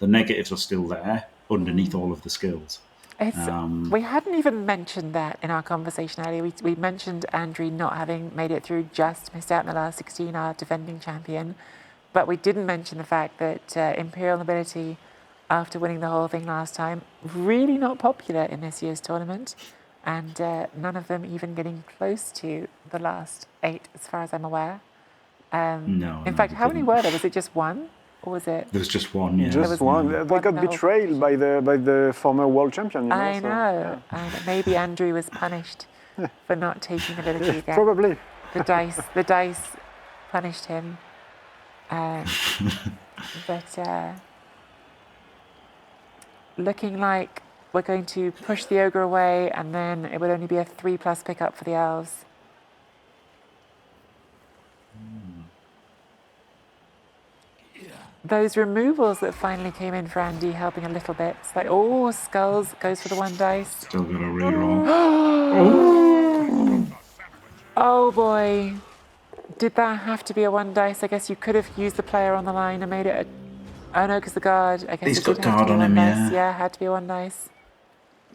the negatives are still there underneath all of the skills. We hadn't even mentioned that in our conversation earlier. We mentioned Andrew not having made it through, just missed out in the last 16, our defending champion. But we didn't mention the fact that Imperial Nobility, after winning the whole thing last time, really not popular in this year's tournament. And none of them even getting close to the last 8, as far as I'm aware. No. In fact, they how many didn't. were there? Was it just one? Or was it? There was just one, yeah. Just one. They one got the whole betrayed by the former world champion. I so, know. And maybe Andrew was punished for not taking ability again. Probably. The dice punished him. But looking like we're going to push the ogre away, and then it would only be a 3+ pickup for the elves. Those removals that finally came in for Andy helping a little bit. It's like, oh, skulls goes for the 1 dice. Still got a reroll. Oh boy. Did that have to be a 1 dice? I guess you could have used the player on the line and made it a... Oh no, because the guard. I guess He's it got did have to guard be on 1 him, dice. yeah. Yeah, had to be 1 dice.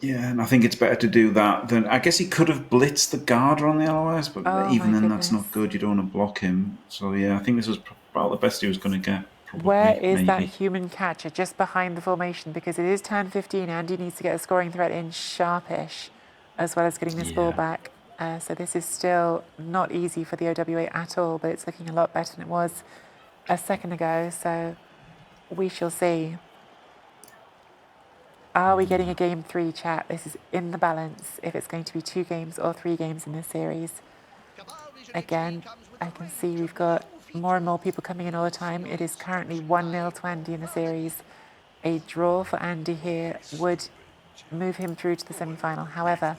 Yeah, and I think it's better to do that than... I guess he could have blitzed the guard on the LOS, but Oh, even my then that's goodness. not good. You don't want to block him. So yeah, I think this was about the best he was going to get. Probably, Where is that maybe. human catcher? Just behind the formation, because it is turn 15. Andy needs to get a scoring threat in sharpish, as well as getting this ball Yeah. back. So this is still not easy for the OWA at all, but it's looking a lot better than it was a second ago. So we shall see. Are we getting a game 3, chat? This is in the balance, if it's going to be 2 games or 3 games in this series. Again, I can see we've got more and more people coming in all the time. It is currently 1-0 to Andy in the series. A draw for Andy here would move him through to the semi-final. However,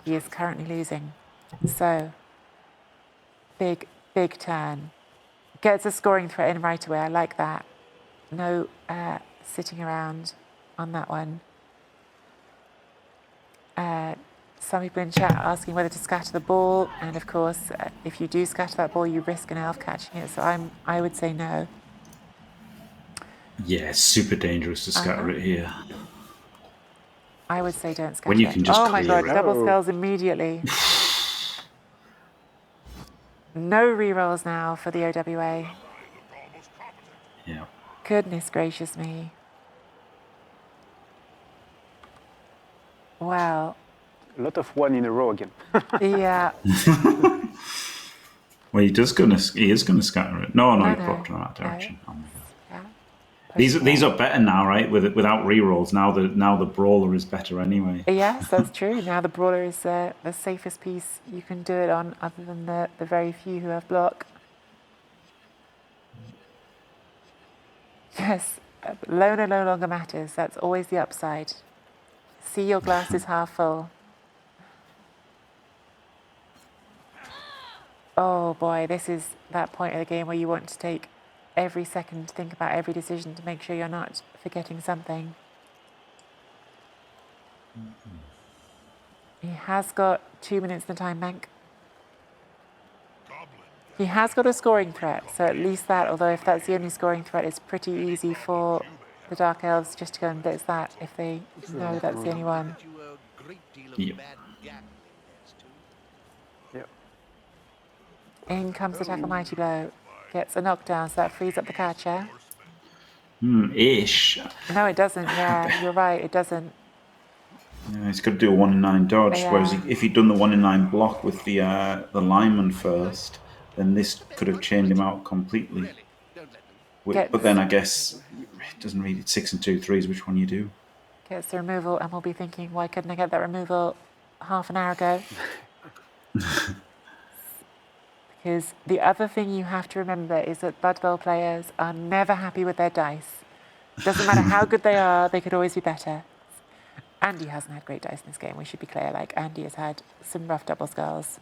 he is currently losing. So, big turn. Gets a scoring threat in right away. I like that. No sitting around on that one. Some people in chat asking whether to scatter the ball, and of course, if you do scatter that ball, you risk an elf catching it. So I would say no. Yeah, it's super dangerous to scatter it here. I would say don't scatter When you it. can just oh my clear god, it. double Oh. skulls immediately. No rerolls now for the OWA. Yeah. Goodness gracious me. Wow. A lot of 1 in a row again. Yeah. Well, he is going to scatter it. No, he no. blocked in that direction. No. Oh my god. Yeah. These are better now, right? Without rerolls. Now the brawler is better anyway. Yes, that's true. Now the brawler is the safest piece you can do it on, other than the very few who have block. Yes, loner no longer matters. That's always the upside. See your glass is half full. Oh boy, this is that point of the game where you want to take every second to think about every decision to make sure you're not forgetting something. He has got 2 minutes in the time bank. He has got a scoring threat, so at least that, although if that's the only scoring threat, it's pretty easy for the Dark Elves just to go and blitz that if they know that's the only one. You a great deal of Yep. bad gambling, there's too. In comes the tackle mighty blow. Gets a knockdown, so that frees up the catcher. Ish. No, it doesn't. Yeah, you're right. It doesn't. Yeah, he's got to do a 1 in 9 dodge. Yeah. Whereas if he'd done the 1 in 9 block with the lineman first, then this could have chained him out completely. Really, don't let them. But then I guess it doesn't really. It's 6 and 2 3s. Which one you do? Gets the removal, and we'll be thinking, why couldn't I get that removal half an hour ago? Because the other thing you have to remember is that Blood Bowl players are never happy with their dice. Doesn't matter how good they are, they could always be better. Andy hasn't had great dice in this game, we should be clear. Like, Andy has had some rough double skulls.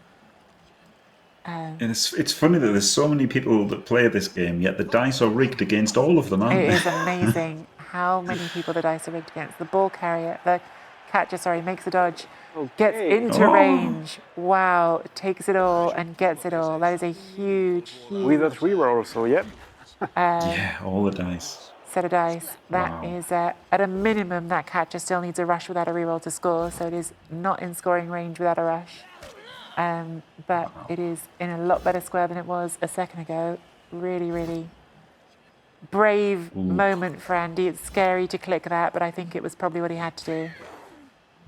And it's funny that there's so many people that play this game, yet the dice are rigged against all of them, aren't It they? is amazing how many people the dice are rigged against. The ball carrier, the catcher, sorry, makes the dodge, gets Okay. into Oh. range. Wow, takes it all and gets it all. That is a huge, With a huge 3-roll, so yeah. Yeah, all the dice. set of dice. That Wow. is, at a minimum, that catcher still needs a rush without a reroll to score, so it is not in scoring range without a rush. But it is in a lot better square than it was a second ago. Really, really brave moment for Andy. It's scary to click that, but I think it was probably what he had to do.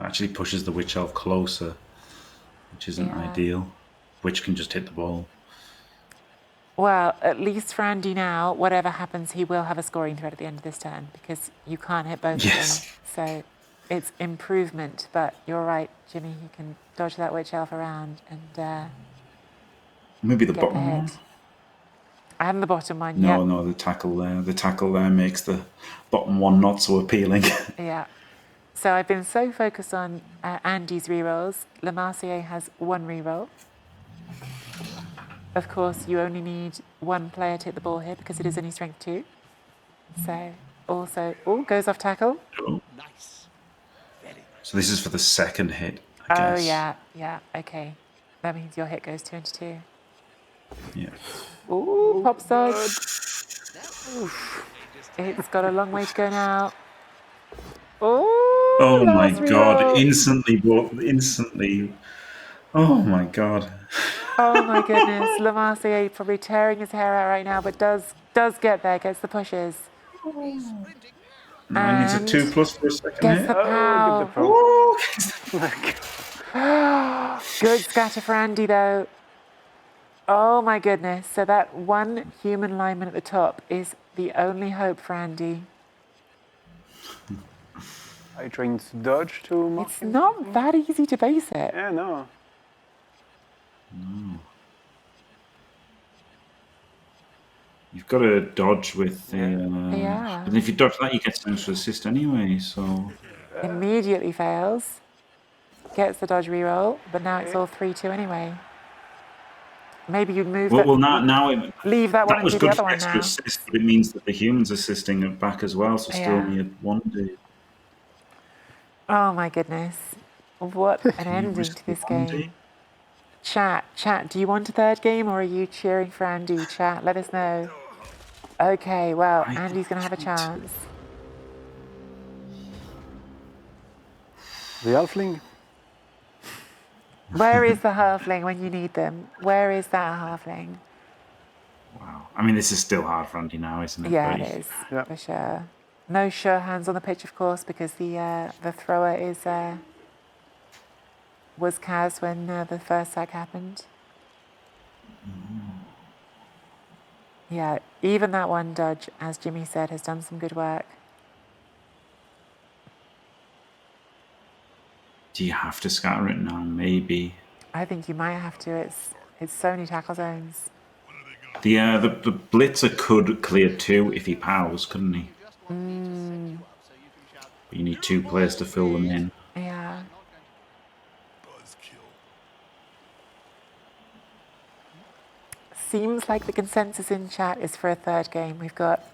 Actually pushes the Witch Elf closer, which isn't Yeah. ideal. Witch can just hit the ball. Well, at least for Andy now, whatever happens, he will have a scoring threat at the end of this turn because you can't hit both Yes. of them. So it's improvement, but you're right, Jimmy. He can dodge that Witch Elf around and Maybe the get the bottom one. hit. And the bottom one, No, yep. no, the tackle there. The tackle there makes the bottom one not so appealing. Yeah. So I've been so focused on Andy's rerolls. LeMarseillais has one reroll. Of course, you only need one player to hit the ball here because it is only strength 2. So also, goes off tackle. Nice. Very nice. So this is for the second hit, I Oh, guess. yeah, okay. That means your hit goes 2 into 2. Yeah. Ooh, pops dodge. It's got a long way to go now. Oh my last god! reroll. Instantly. Oh my god! Oh my goodness, LeMarseillais probably tearing his hair out right now, but does get there, gets the pushes. Now he needs a And 2+ for a second Gets hit. the pow. Get the pow. Good scatter for Andy though. Oh my goodness. So that one human lineman at the top is the only hope for Andy. Are you trying to dodge to mark It's him? not that easy to base it. Yeah, no. You've got to dodge with the. Yeah. And if you dodge that, you get some extra assist anyway. So Immediately fails. Gets the dodge reroll, but now it's all 3-2 anyway. Maybe you'd move well, that. now it, Leave that one that and was do the good other for one extra now. assist, but it means that the humans assisting it back as well. So still Yeah. only at 1 day. Oh my goodness. What an you ending risk to this the 1 day? game. Chat, do you want a third game or are you cheering for Andy? Chat, let us know. Okay, well, Andy's going to have a chance. The halfling? Where is the halfling when you need them? Where is that halfling? Wow. I mean, this is still hard for Andy now, isn't it? Yeah, But it is, Yeah. for sure. No sure hands on the pitch, of course, because the thrower was Kaz when the first sack happened. Yeah, even that one dodge, as Jimmy said, has done some good work. Do you have to scatter it now? Maybe. I think you might have to. It's so many tackle zones. The blitzer could clear 2 if he powers, couldn't he? But you need 2 players to fill them in. Yeah. Seems like the consensus in chat is for a third game. We've got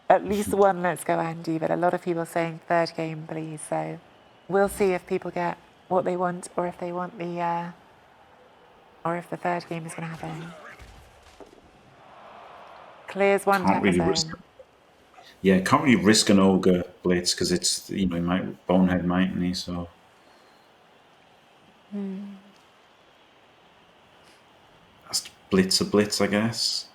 at least one Let's Go Andy, but a lot of people saying third game, please. So we'll see if people get what they want or if they want or if the third game is going to happen. Clears one Can't tackle really zone. risk it. Yeah, can't really risk an ogre blitz because it's, he might bonehead, mightn't he? So. That's blitz, I guess.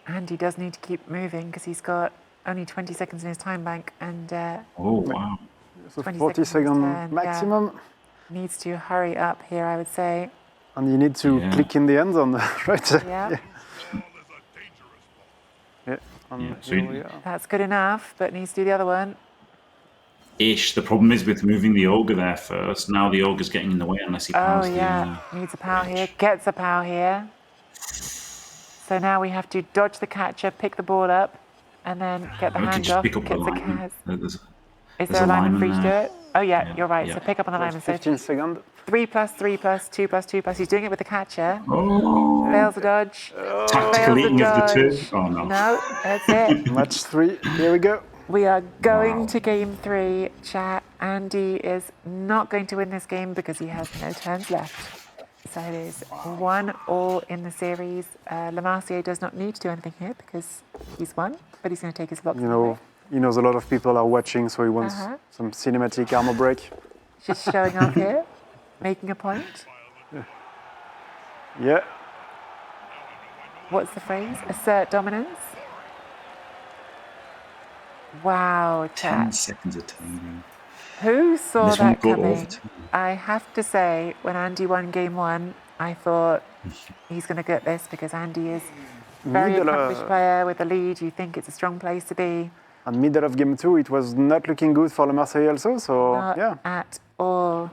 Andy does need to keep moving because he's got only 20 seconds in his time bank and Oh, wow. So 20 40 seconds second turn, yeah. maximum. needs to hurry up here, I would say. And you need to Yeah. click in the end zone, right? Yeah. Yeah. And Yeah, so here you- we are. That's good enough, but needs to do the other one. Ish. The problem is with moving the ogre there first. Now the ogre's getting in the way unless he Oh, powers yeah. Needs a power here. Gets a power here. So now we have to dodge the catcher, pick the ball up, and then get the You can hand just off, pick up the get the lineman. cars. There's Is there's there a a lineman lineman for you to do there. it? Oh, yeah, Yeah, you're right. yeah. So pick up on the lineman. So 15 seconds. 3 plus 3 plus 2 plus 2 plus. He's doing it with the catcher. Oh, Fails the dodge. tactical Fails the eating of the two. dodge. Oh no. No, that's it. Match 3. Here we go. We are going Wow. to game 3, chat. Andy is not going to win this game because he has no turns left. So it is 1-1 in the series. LeMarseillais does not need to do anything here because he's won, but he's going to take his blocks. You know, he knows a lot of people are watching, so he wants some cinematic armor break. Just showing off here, making a point. Yeah. What's the phrase? Assert dominance. Wow, 10 chat. seconds of timing. Who saw This one that go coming? overtime. I have to say, when Andy won game 1, I thought he's going to get this because Andy is a very Middle, accomplished player with the lead. You think it's a strong place to be. And middle of game 2, it was not looking good for LeMarseillais also, so Not yeah. at all.